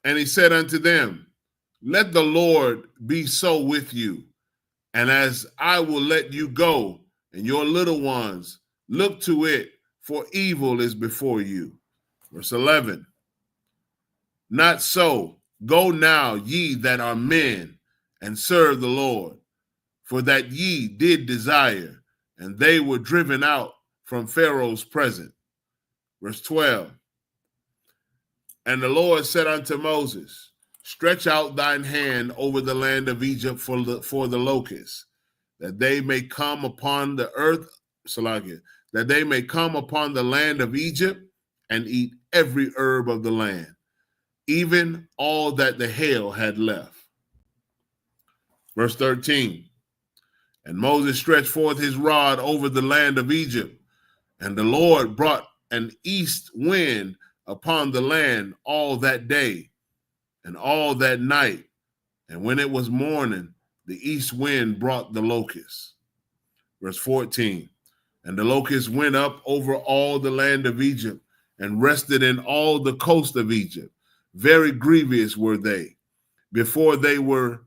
And he said unto them, let the Lord be so with you. And as I will let you go, and your little ones, look to it, for evil is before you. Verse 11. Not so. Go now, ye that are men, and serve the Lord. For that ye did desire, and they were driven out from Pharaoh's presence. Verse 12. And the Lord said unto Moses, stretch out thine hand over the land of Egypt for the locusts, that they may come upon the earth, that they may come upon the land of Egypt and eat every herb of the land. even all that the hail had left. Verse 13, and Moses stretched forth his rod over the land of Egypt, and the Lord brought an east wind upon the land all that day and all that night. And when it was morning, the east wind brought the locusts. Verse 14, and the locusts went up over all the land of Egypt and rested in all the coast of Egypt. Very grievous were they. Before them,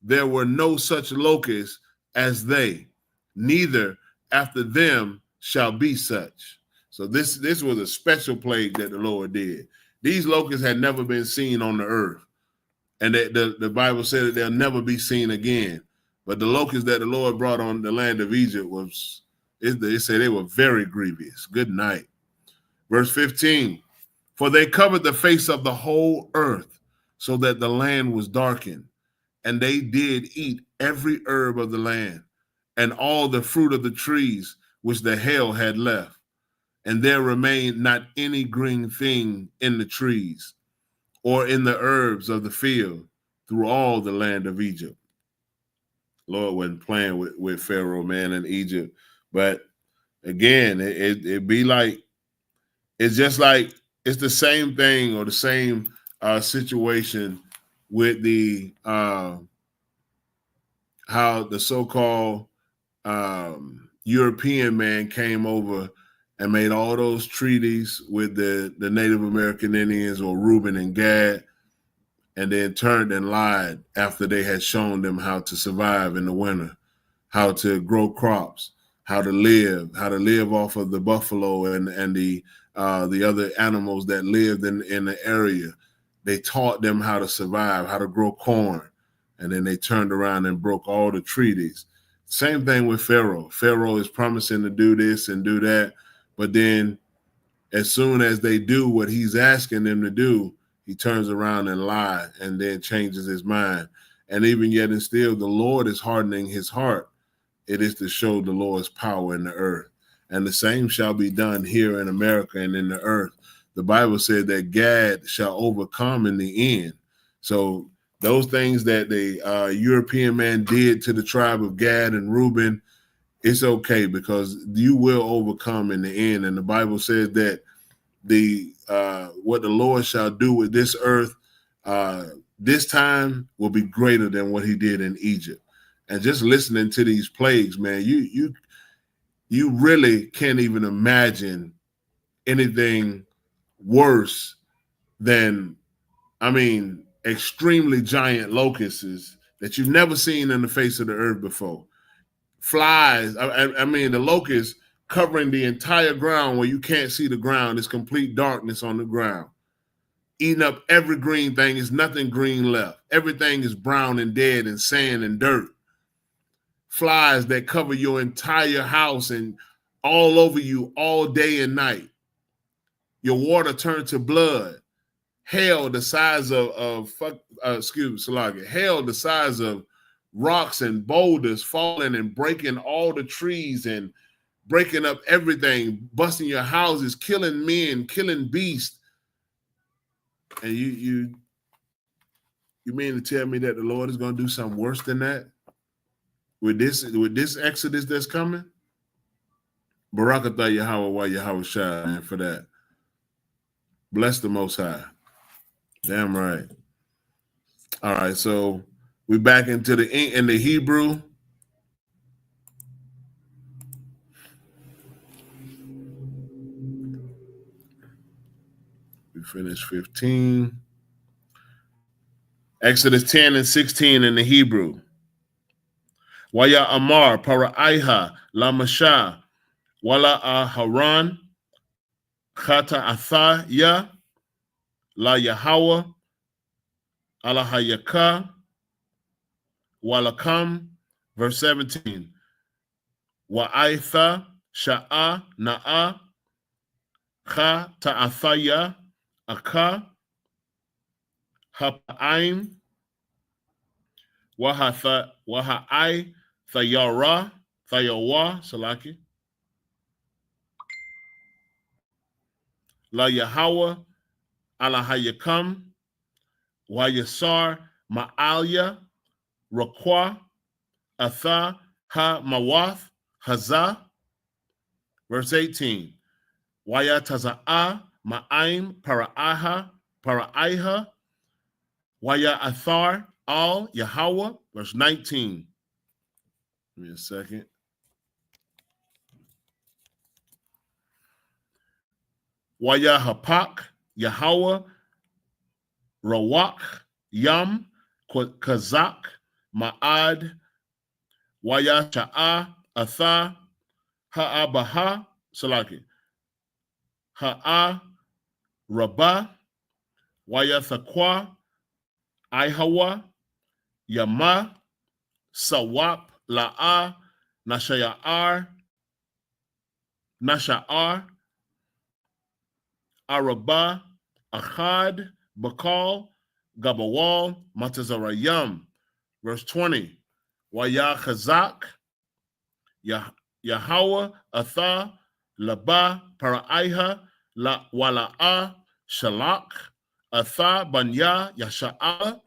there were no such locusts as they, neither after them shall be such. So this was a special plague that the Lord did. These locusts had never been seen on the earth. And the Bible said that they'll never be seen again. But the locusts that the Lord brought on the land of Egypt it said they were very grievous. Good night. Verse 15, for they covered the face of the whole earth so that the land was darkened. And they did eat every herb of the land and all the fruit of the trees which the hail had left. And there remained not any green thing in the trees or in the herbs of the field through all the land of Egypt. Lord wasn't playing with Pharaoh, man, in Egypt. But again, it be like, it's just like, it's the same thing or the same situation with the how the so-called European man came over and made all those treaties with the Native American Indians or Reuben and Gad, and then turned and lied after they had shown them how to survive in the winter, how to grow crops, how to live off of the buffalo and the other animals that lived in the area. They taught them how to survive, how to grow corn, and then they turned around and broke all the treaties. Same thing with Pharaoh. Pharaoh is promising to do this and do that, but then as soon as they do what he's asking them to do, he turns around and lies and then changes his mind. And even yet and still, the Lord is hardening his heart. It is to show the Lord's power in the earth. And the same shall be done here in America and in the earth. The Bible said that Gad shall overcome in the end. So those things that the European man did to the tribe of Gad and Reuben, it's okay because you will overcome in the end. And the Bible says that what the Lord shall do with this earth this time will be greater than what he did in Egypt. And just listening to these plagues, man, you really can't even imagine anything worse than, extremely giant locusts that you've never seen in the face of the earth before. Flies, the locusts covering the entire ground where you can't see the ground. It's complete darkness on the ground. Eating up every green thing. There's nothing green left. Everything is brown and dead and sand and dirt. Flies that cover your entire house and all over you all day and night. Your water turned to blood. Hail the size hail the size of rocks and boulders falling and breaking all the trees and breaking up everything, busting your houses, killing men, killing beasts. And you mean to tell me that the Lord is going to do something worse than that with this exodus that's coming? Barakatah Yahweh wa Yahweh Shai, man, for that. Bless the Most High. Damn right. All right, so we back into the Hebrew. We finished 15. Exodus 10 and 16 in the Hebrew. Waya Amar Paraiha Lamasha Wala Haran Khata Athaya La Yahweh Alahayaka Walakam. Verse 17. Wa'aitha Sha'a Na'a Kha Ta'athaya Aka Hapa'aim Waha'ai Thayawa Salaki La Yahweh Alahayakam, Wayasar, Ma'alia, Rakwa, Atha, Ha Mawath, Hazah. Verse 18. Wayataza'a, Ma'aim, Paraiha, Waya Athar, Al, Yahweh. Verse 19. Give me a second. Waya Hapak, Yahweh, Rawak, Yam, Kazak, Ma'ad, Waya Sha'a, Atha, Ha'abaha, Salaki, Ha'a, Rabah, Waya Thaqwa, Ihawa, Yama, Sawap, La'a, Nasha'ar, Arabah, Achad, Bakal, Gabawal, Matazarayam. Verse 20. Waya Chazak, Yahweh, Atha, Labah, Paraiha, Wala'a, Shalak, Atha, Banya, Yasha'ah.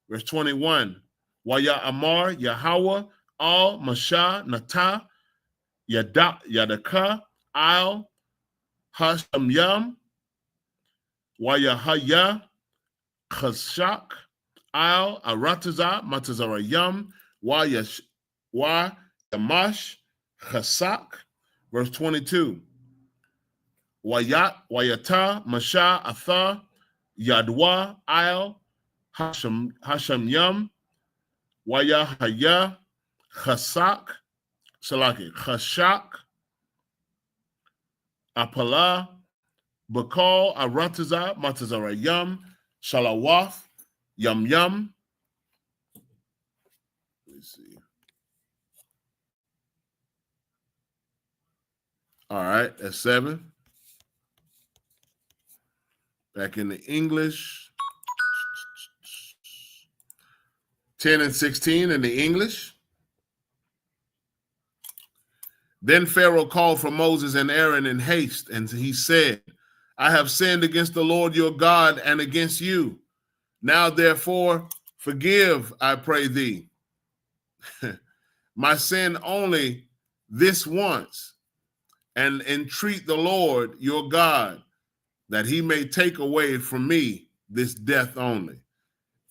Verse 21. Waya Amar, Yahweh, Al, Masha, Nata, Yadaka, Al, Hashamyam, Wayahaya, Chashak, Al, Arataza, Matazarayam, Yamash, Chasak. Verse 22. Wayata, Masha, Atha, Yadwa, Al, Hashamyam, Wayahaya, Chasak, Salaki, Chashak, Apala, Bakal, Arataza, Matazarayam, Shalawath, Yam. Let me see. All right, that's 7. Back in the English. 10 and 16 in the English. Then Pharaoh called for Moses and Aaron in haste, and he said, I have sinned against the Lord your God and against you. Now, therefore, forgive, I pray thee, my sin only this once, and entreat the Lord your God that he may take away from me this death only.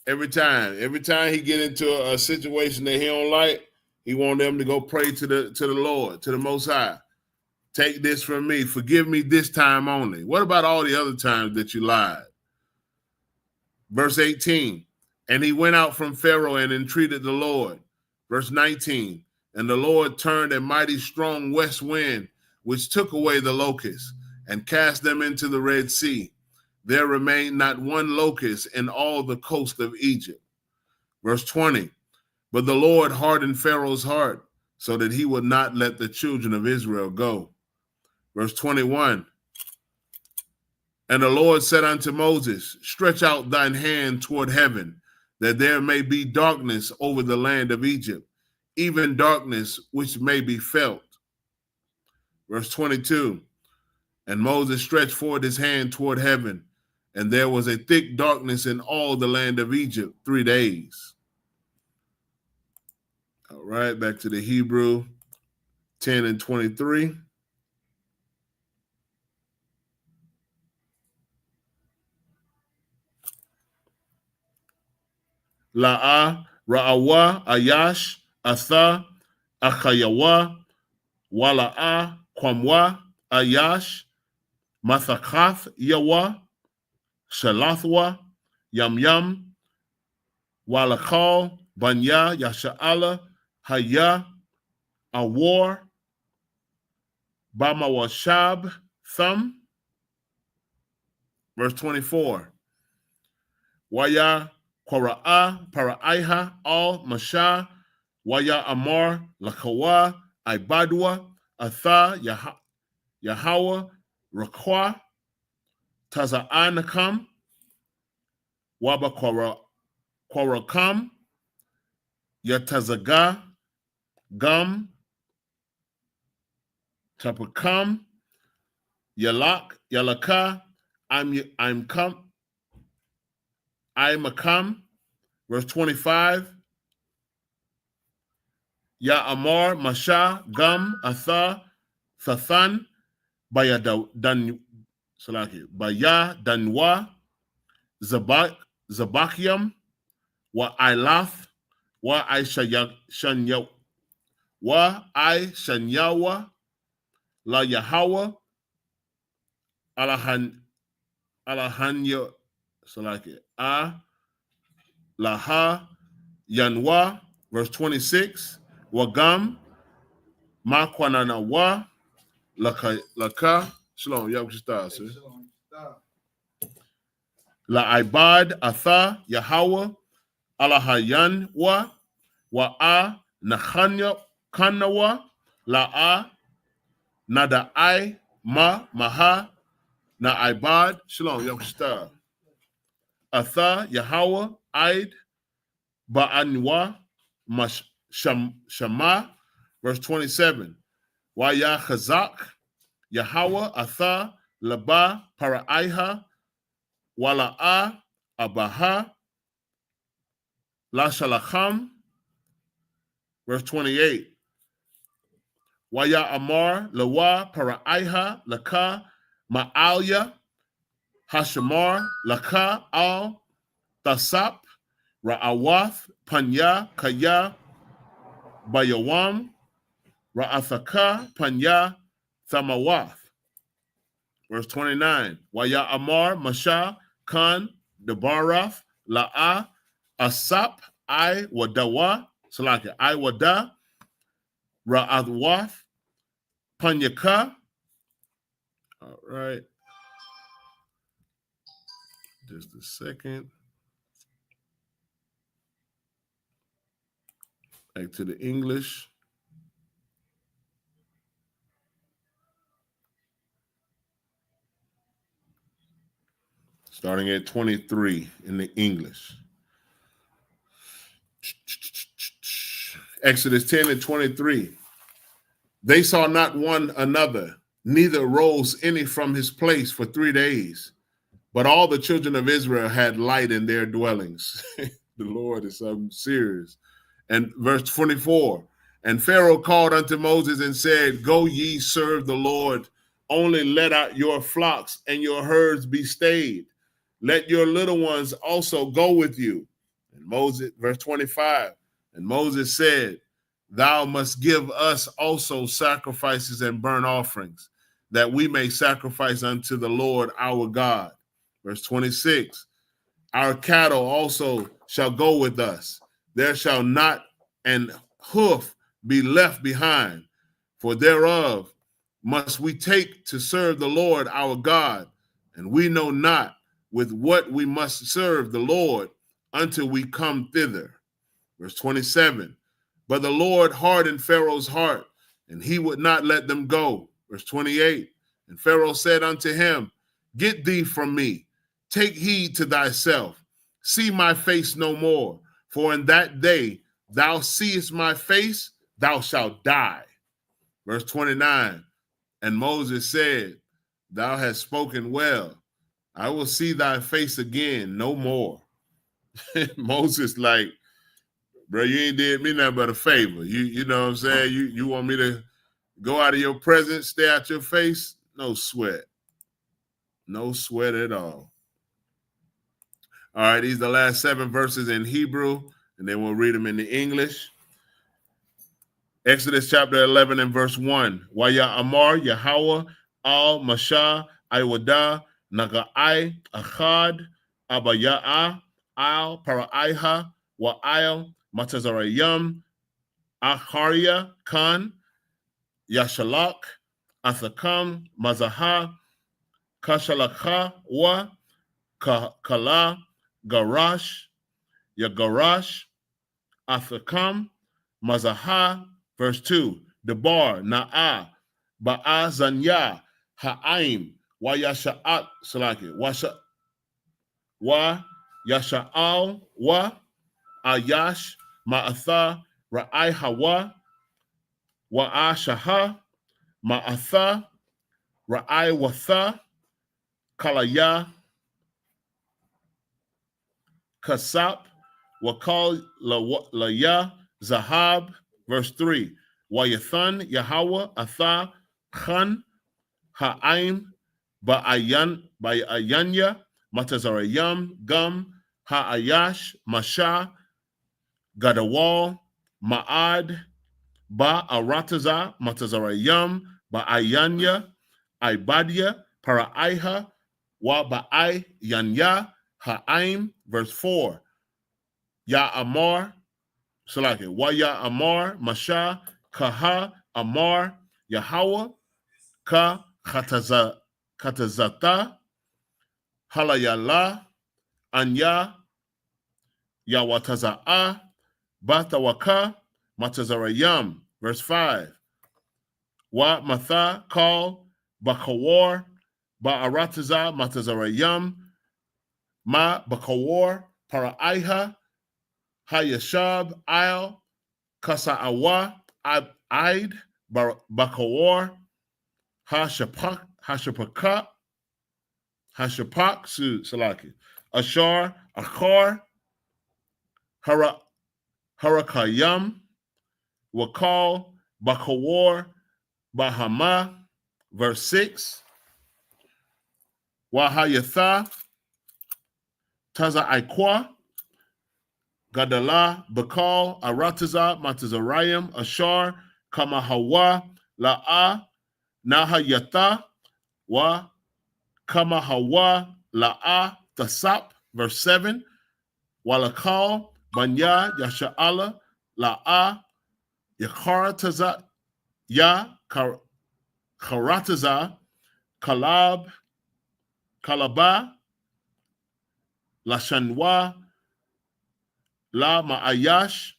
Every time he get into a situation that he don't like, he want them to go pray to the Lord, to the Most High. Take this from me. Forgive me this time only. What about all the other times that you lied? Verse 18, and he went out from Pharaoh and entreated the Lord. Verse 19, and the Lord turned a mighty strong west wind, which took away the locusts and cast them into the Red Sea. There remained not one locust in all the coast of Egypt. Verse 20, but the Lord hardened Pharaoh's heart so that he would not let the children of Israel go. Verse 21, and the Lord said unto Moses, stretch out thine hand toward heaven, that there may be darkness over the land of Egypt, even darkness which may be felt. Verse 22, and Moses stretched forth his hand toward heaven, and there was a thick darkness in all the land of Egypt 3 days. All right, back to the Hebrew, 10 and 23. La'a, Ra'awa, Ayash, Atha, Achayawa, Wala'a, Kwamwa, Ayash, Mathakath, Yawa, Shalathwa, Yam, Walakal, Banya, Yasha'ala, Haya, Awar, Bamawashab, Thumb. Verse 24. Waya, Kwara'a, Paraiha, Al, Masha, Waya Amar, Lakawa, Ibadwa, Atha, Yahweh, Rakwa, Taza'anakam, Waba Kwarakam, Yatazaga, Gum, Tapakam, Yalaka, I'm come, I Makam, verse 25. Ya Amar, Masha, Gam, Atha, Thathan, Baya Dan Baya Danwa, Zabakiam, Wa Ilath, Wa I Shanya, Wa I Shanyawa, La Yahweh, Alahanya, Laha, Yanwa, verse 26, Wagam, Makwanana Wa, Laka, Shalom, Yakushta, sir. La Ibad, Atha, Yahweh, Alahayan Wa, Wa'a, Nahanya, Kanawa, La'a, Nada I, Maha, Na Ibad, Shalom, Yakushta. Atha, Yahweh, Aid, Ba'anwa, Shama, verse 27. Waya Chazak, Yahweh, Atha, Laba, Paraiha, Wala'a, Abaha, La Shalacham, verse 28. Waya Amar, Lawa, Paraiha, Laka, Ma'alya, Hashamar, Laka, Al, Tasap, Ra'awath, Panya, Kaya, Bayawam, Ra'athaka, Panya, Thamawath. Verse 29. Waya Amar, Masha, Khan, Debarath, La'a, Asap, I Wadawa, Salaka, I Wada, Ra'athwath, Panyaka. All right. Just a second. Back to the English. Starting at 23 in the English. Exodus 10 and 23. They saw not one another, neither rose any from his place for 3 days. But all the children of Israel had light in their dwellings. The Lord is something serious. And verse 24. And Pharaoh called unto Moses and said, Go ye serve the Lord. Only let out your flocks and your herds be stayed. Let your little ones also go with you. And Moses, verse 25. And Moses said, Thou must give us also sacrifices and burnt offerings, that we may sacrifice unto the Lord our God. Verse 26, our cattle also shall go with us. There shall not an hoof be left behind, for thereof must we take to serve the Lord our God, and we know not with what we must serve the Lord until we come thither. Verse 27, but the Lord hardened Pharaoh's heart, and he would not let them go. Verse 28, and Pharaoh said unto him, Get thee from me. Take heed to thyself. See my face no more. For in that day thou seest my face, thou shalt die. Verse 29, and Moses said, Thou hast spoken well. I will see thy face again no more. Moses like, bro, you ain't did me nothing but a favor. You know what I'm saying? You want me to go out of your presence, stay out your face? No sweat. No sweat at all. All right, these are the last 7 verses in Hebrew, and then we'll read them in the English. Exodus chapter 11 and verse 1. Waya Amar, Yahweh, Al Masha, Iwada, Naga'ai, Achad, Abaya'a, Al Paraiha, Wa'al, Matazarayam, Acharia, Khan, Yashalak, Athakam, Mazaha, Kashalakha, Wa, Kala, Garash, Yagarash, Athakam, Mazaha, verse 2, Debar, Na'a, Ba'azanya, Ha'aim, Wa Yasha'at, Salaki, Wa Yasha'al, Wa Ayash, Ma'atha, Ra'ai Hawa, Wa'ashaha, Ma'atha, Ra'ai Watha, Kalaya, kasap, wakal la ya zahab. Verse 3. Wayathan Yahweh atha khan ha'aim ba'ayanya matazarayam gum ha'ayash masha gadawal ma'ad ba'arataza matazarayam ba'ayanya ibadia paraiha wa ba'ay yanya ha'aim. Verse 4. Ya amar Salaki. Wa ya amar masha kaha amar Yahweh ka katazata halayala anya yawataza'a batawaka matazarayam. Verse 5. Wa matha call bakawar ba'arataza matazarayam ma bakawar paraiha hayashab al kasa'awa aid bakawar hashapak salaki ashar akhar harakayam wakal bakawar bahama. Verse 6. Wahayatha taza aikwa gadala bakal arataza matazarayam ashar kamahawa la'a nahayatha wa kamahawa la'a tasap. Verse 7. Walakal banya yasha'ala la'a yakarataza ya karataza kalaba lashanwa la ma'ayash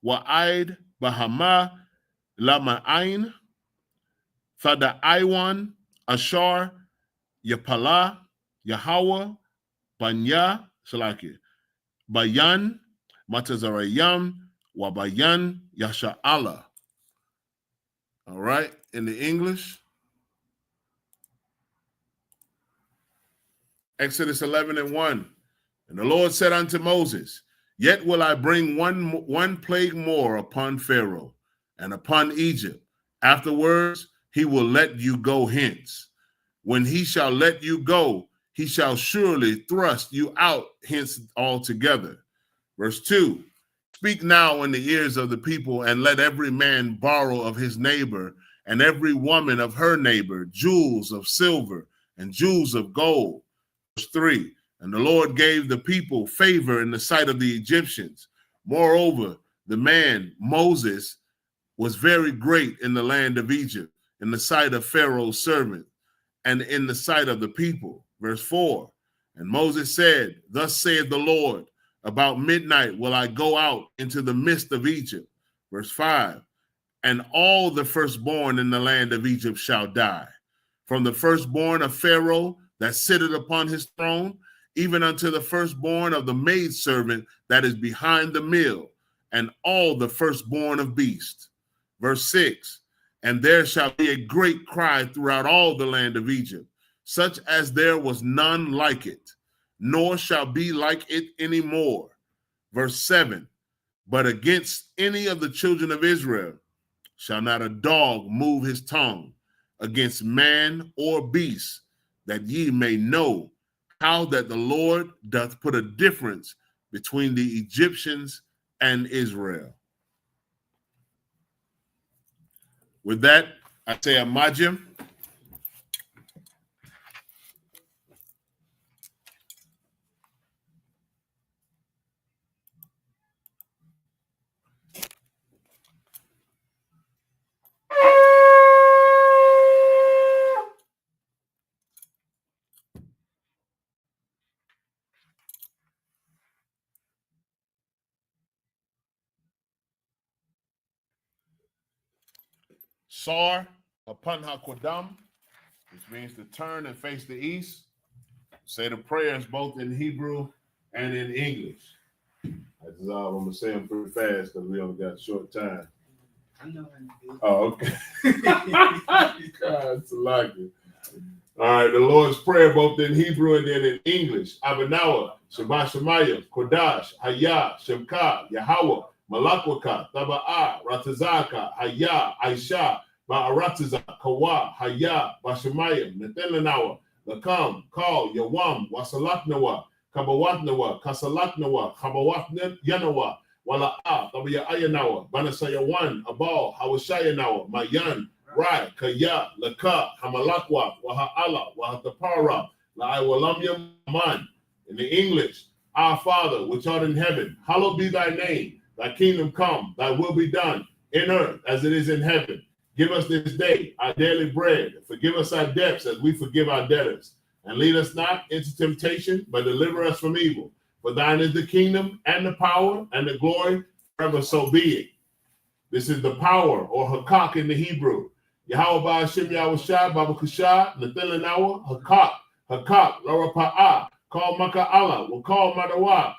wa'aid bahama la ma'ain thada aiwan ashar yapala Yahweh banya salaki bayan matazarayam wa bayan yasha'ala. All right, in the English, Exodus 11:1. And the Lord said unto Moses, yet will I bring one plague more upon Pharaoh and upon Egypt. Afterwards, he will let you go hence. When he shall let you go, he shall surely thrust you out hence altogether. Verse 2. Speak now in the ears of the people, and let every man borrow of his neighbor, and every woman of her neighbor, jewels of silver and jewels of gold. Verse 3. And the Lord gave the people favor in the sight of the Egyptians. Moreover, the man Moses was very great in the land of Egypt, in the sight of Pharaoh's servant, and in the sight of the people. Verse 4. And Moses said, thus saith the Lord, about midnight will I go out into the midst of Egypt. Verse 5. And all the firstborn in the land of Egypt shall die, from the firstborn of Pharaoh that sitteth upon his throne, even unto the firstborn of the maidservant that is behind the mill, and all the firstborn of beasts. Verse 6. And there shall be a great cry throughout all the land of Egypt, such as there was none like it, nor shall be like it any more. Verse 7. But against any of the children of Israel shall not a dog move his tongue against man or beast, that ye may know how that the Lord doth put a difference between the Egyptians and Israel. With that, I say Amajim. Sar upon Hakodam, which means to turn and face the east. Say the prayers both in Hebrew and in English. That's all. I'm going to say them pretty fast because we only got a short time. I know how to do it. Oh, okay. God, it's like it. All right, the Lord's Prayer, both in Hebrew and then in English. Abanawa, Shabbat Shemayim, Kodash, Hayah, Shemka, Yahweh, Malakwaka, Taba'a, Ratazaka, Hayah, Aisha, Ba'arataza, Kawa, Hayah, Bashemayim, Netelanawa, Lakam, Kal, Yawam, Wasalaknawa, Kabawatnawa, Kasalaknawa, Kabawatna Yanawa, Wala'a, Tabiya Ayanawa, Banasayawan, Abal, Hawashayanawa, Mayan, Rai, Kaya, Laka, Hamalakwa, Waha'ala, Wahatapara, La'aiwalamya Man. In the English, Our Father, which art in heaven, hallowed be thy name. Thy kingdom come, thy will be done, in earth as it is in heaven. Give us this day our daily bread. Forgive us our debts as we forgive our debtors. And lead us not into temptation, but deliver us from evil. For thine is the kingdom and the power and the glory forever, so be it. This is the power, or hakak in the Hebrew. Yahweh Ba'ashem Yahushua, Baba Kusha, Nathelanawa, hakak, Laura Pa'a, call Maka'ala, will call Madawa,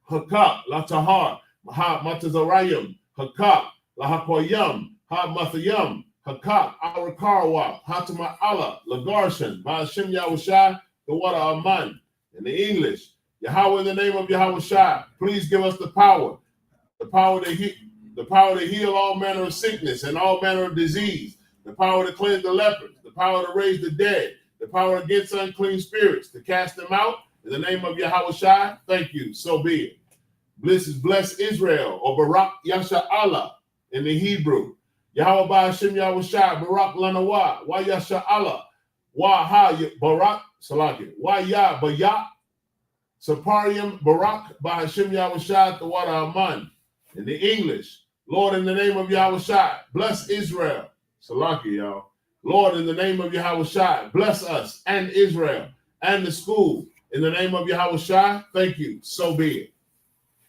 hakak, La Tahar, Maha Matazarayim, hakak, La Hakoyam, Ha Mathayam, hakak, Arakarawa, Hatama Allah, Lagarshan, Ba'ashem Yahushua, the water Aman. In the English, Yahweh, in the name of Yahushua, please give us the power to heal all manner of sickness and all manner of disease, the power to cleanse the lepers, the power to raise the dead, the power against unclean spirits, to cast them out. In the name of Yahushua, thank you, so be it. Bless Israel, or Barak Yasha Allah in the Hebrew. Yahweh Ba'ashem Yahushua, Barak Lanawa, Wa Yasha Allah, Wa Ha Barak, Salaki, Wa Ya Bayak, Saparium Barak Ba'ashem Yahushua, the water Aman. In the English, Lord, in the name of Yahushua, bless Israel. Salaki, y'all. Lord, in the name of Yahushua, bless us and Israel and the school. In the name of Yahushua, thank you. So be it.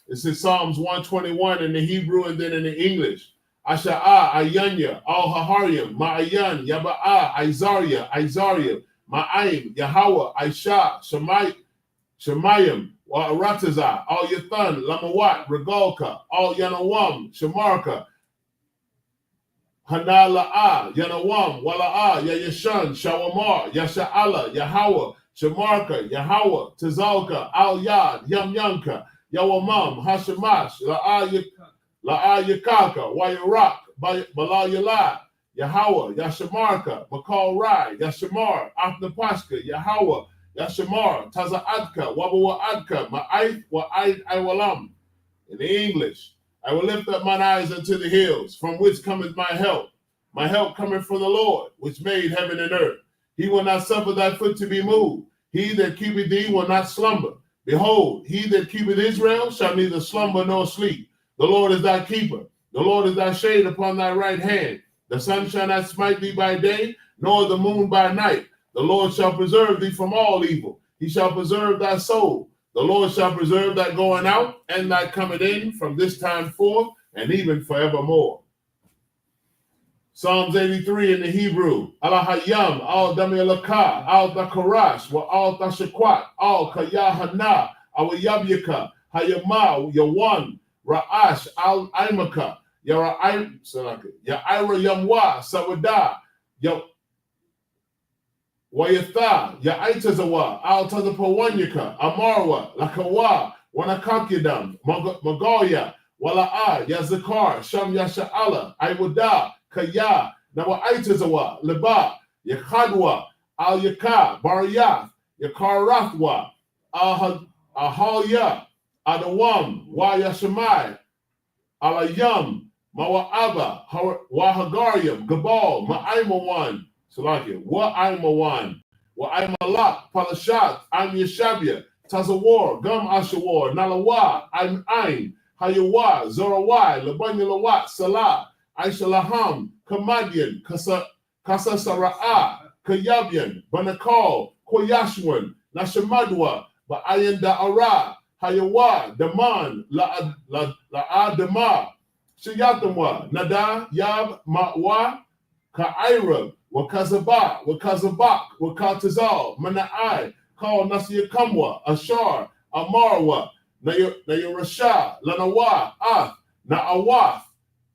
This is Psalms 121 in the Hebrew and then in the English. Asha'a, Ayanya, Al-Haharyam, Ma'ayan, Yaba'a, Aizariya, Ma'aim, Yahweh, Aisha, Shemayim, Rataza, Al Yathan, Lamawat, Regalka, Al Yanawam, Shamarka, Hanala'a, Yanawam, Wala'a, Yayashan, Shawamar, Yasha'ala, Yahweh, Shamarka, Yahweh, Tazalka, Al Yad, Yamyanka, Yawamam, Hashamash, La'a Yakaka, Wayarak, Balayala, Yahweh, Yashamarka, Makal Rai, Yashamar, Afnapashka, Yahweh, Yashamar, Taza'adka, Wabawa'adka, Ma'aith, Wa'aid Iwalam. In English, I will lift up mine eyes unto the hills, from which cometh my help. My help cometh from the Lord, which made heaven and earth. He will not suffer thy foot to be moved. He that keepeth thee will not slumber. Behold, he that keepeth Israel shall neither slumber nor sleep. The Lord is thy keeper. The Lord is thy shade upon thy right hand. The sun shall not smite thee by day, nor the moon by night. The Lord shall preserve thee from all evil. He shall preserve thy soul. The Lord shall preserve thy going out and thy coming in from this time forth and even forevermore. Psalms 83 in the Hebrew. Alahayam, al Damialaka, al Dakarash, wa al Tashakwat, al Kayahana, Awayabyaka, Hayama, Yawan, Ra'ash, al Imaka, Yara Yamwa, Sawada, Wayatha, Yaitazawa, Al Tazapawanyaka, Amarwa, Lakawa, Wanakakidam, Magoya, Wala'a, Yazakar, Sham Yasha'ala, Iwada, Kaya, Nawaitazawa, Liba, Yakhadwa, Al Yaka, Baryath, Yakarathwa, Ahalya, Adawam, Wayashamai, Alayam, Mawa'aba, Wahagariam, Gabal, Ma'aimawan, Salakia, Wa'aimawan, Wa'aimalak, Palashat, I'm Yeshabia, Tazawar, Gum Ashawar, Nalawa, I'm Ain, Hayawa, Zorawai, Labanyalawat, Salah, Aishalaham, Kamadian, Kasasara'a, Kayabian, Banakal, Koyashwan, Nashamadwa, Ba'ayan Da'ara, Hayawa, Daman, La'adama, Shayatamwa, Nada, Yab, Ma'wa, Ka'ira, Wakazabak, Wakatazal, Mana'ai, Kal Nasiyakamwa, Ashar, Amarwa, Nayurasha, Lanawa, Na'awath,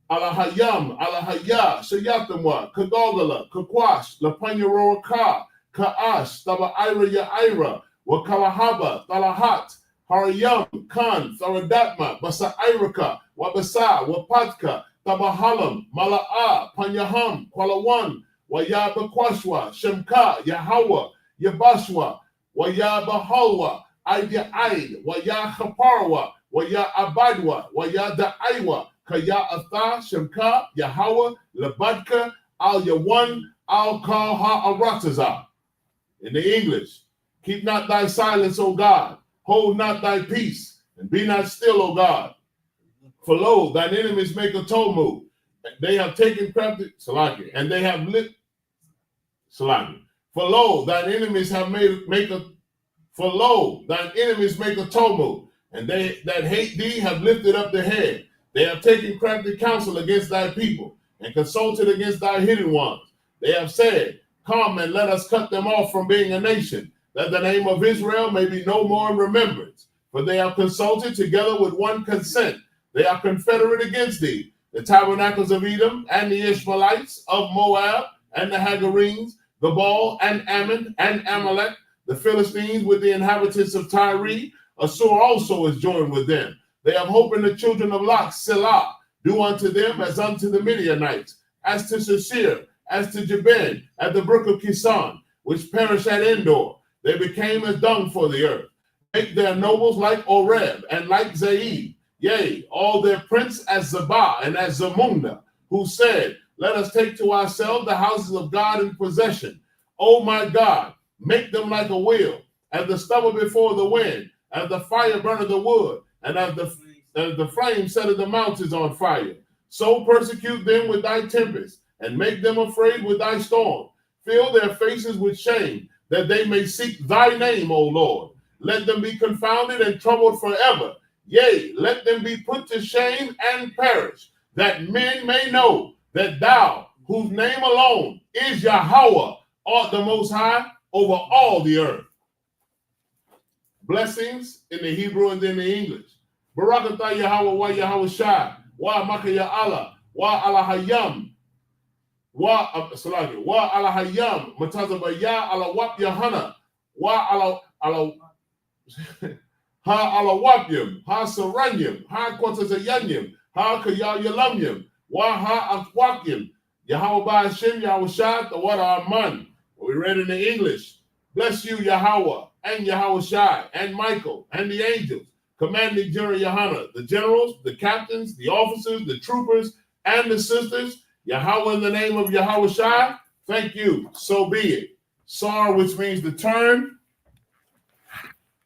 Alahayam, Alahaya, Shayatamwa, Kagogala, Kakwash, Lapanyaroraka, Ka'ash, Taba Ira Ya'ira, Wakalahaba, Talahat, Harayam, Khan, Tharadatma, Basa Iraka, Wabasa, Wapatka, Tabahalam, Mala'a, Panyaham, Kwalawan, Wayabakwashwa, Shemka, Yahawa, Yabashwa, Wayabahalwa, Aida Aid, Wayahaparwa, Wayabadwa, Wayadaiwa, Kaya Atha, Shemka, Yahawa, Labadka, Al Yawan, Al Kal Ha-Arataza. In the English, keep not thy silence, O God, hold not thy peace, and be not still, O God. For lo, thine enemies make a tumult. They have taken captive, Salaki, and they have lit, Salaki. For lo, thine enemies have make a tumult, and they that hate thee have lifted up their head. They have taken crafty counsel against thy people, and consulted against thy hidden ones. They have said, come and let us cut them off from being a nation, that the name of Israel may be no more in remembrance. For they have consulted together with one consent. They are confederate against thee, the tabernacles of Edom, and the Ishmaelites of Moab, and the Hagarenes, Gebal, and Ammon, and Amalek, the Philistines with the inhabitants of Tyre. Assur also is joined with them. They have hope in the children of Lot, Selah. Do unto them as unto the Midianites, as to Sisir, as to Jabin, at the brook of Kison, which perished at Endor. They became as dung for the earth. Make their nobles like Oreb and like Zaid. Yea, all their prince as Zabah and as Zamunda, who said, let us take to ourselves the houses of God in possession. O my God, make them like a wheel, as the stubble before the wind, as the fire burneth the wood, and as the flame setteth the mountains on fire. So persecute them with thy tempest, and make them afraid with thy storm. Fill their faces with shame, that they may seek thy name, O Lord. Let them be confounded and troubled forever. Yea, let them be put to shame and perish, that men may know that thou, whose name alone is Yahweh, art the Most High over all the earth. Blessings in the Hebrew and then the English. Barakatah Yahweh wa Yahweh Shai, wa Makaya Allah, wa Alahayam, wa Alahayam, Matazabaya Alawap Yahana, wa Ala Ha Alawapyam, Ha Saranyam, Ha Quatazayanyam, Ha Kayayalamyam, wa Ha Akwakyam, Yahweh Ba Hashem, Yahweh Shai, the Wada Aman. We read in the English. Bless you, Yahweh, and Yahweh Shai, and Michael, and the angels, commanding General Yahana, the generals, the captains, the officers, the troopers, and the sisters. Yahweh, in the name of Yahweh Shai, thank you, so be it. Sar, which means to turn.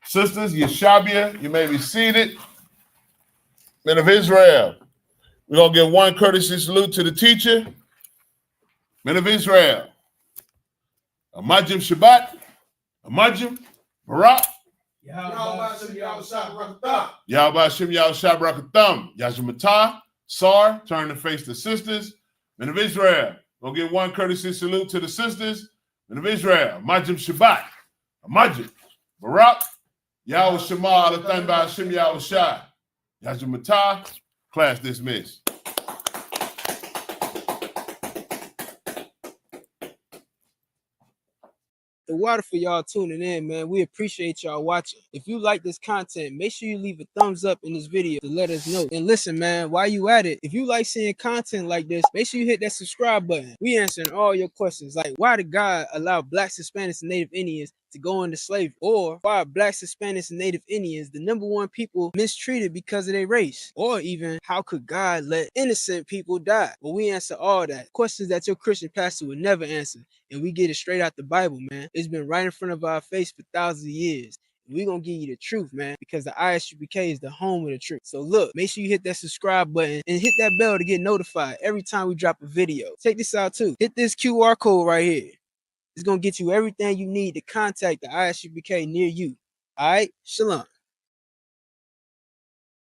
Sisters, Yeshabia, you may be seated. Men of Israel, we're going to give one courtesy salute to the teacher. Men of Israel, Amajim Shabbat, Amajim, Barak, Yahweh Hashem Yahushua Barakatam, Yajimatah, Sar, turn to face the sisters. Men of Israel, we'll give one courtesy salute to the sisters. Men of Israel, Amajim Shabbat, Amajim, Barak, Yahweh Shema, Alathan Ba Hashem Yahushua, Yajimatah, class dismissed. The water for y'all tuning in, man. We appreciate y'all watching. If you like this content, make sure you leave a thumbs up in this video to let us know. And listen, man, while you at it, if you like seeing content like this, make sure you hit that subscribe button. We answering all your questions, like why did God allow Blacks, Hispanics, and Native Indians to go into slavery? Or why are Blacks, Hispanics, and Native Indians the #1 people mistreated because of their race? Or even, how could God let innocent people die? Well, we answer all that. Questions that your Christian pastor would never answer. And we get it straight out the Bible, man. It's been right in front of our face for thousands of years. We're going to give you the truth, man, because the ISUPK is the home of the truth. So look, make sure you hit that subscribe button and hit that bell to get notified every time we drop a video. Check this out, too. Hit this QR code right here. It's going to get you everything you need to contact the ISUPK near you. All right? Shalom.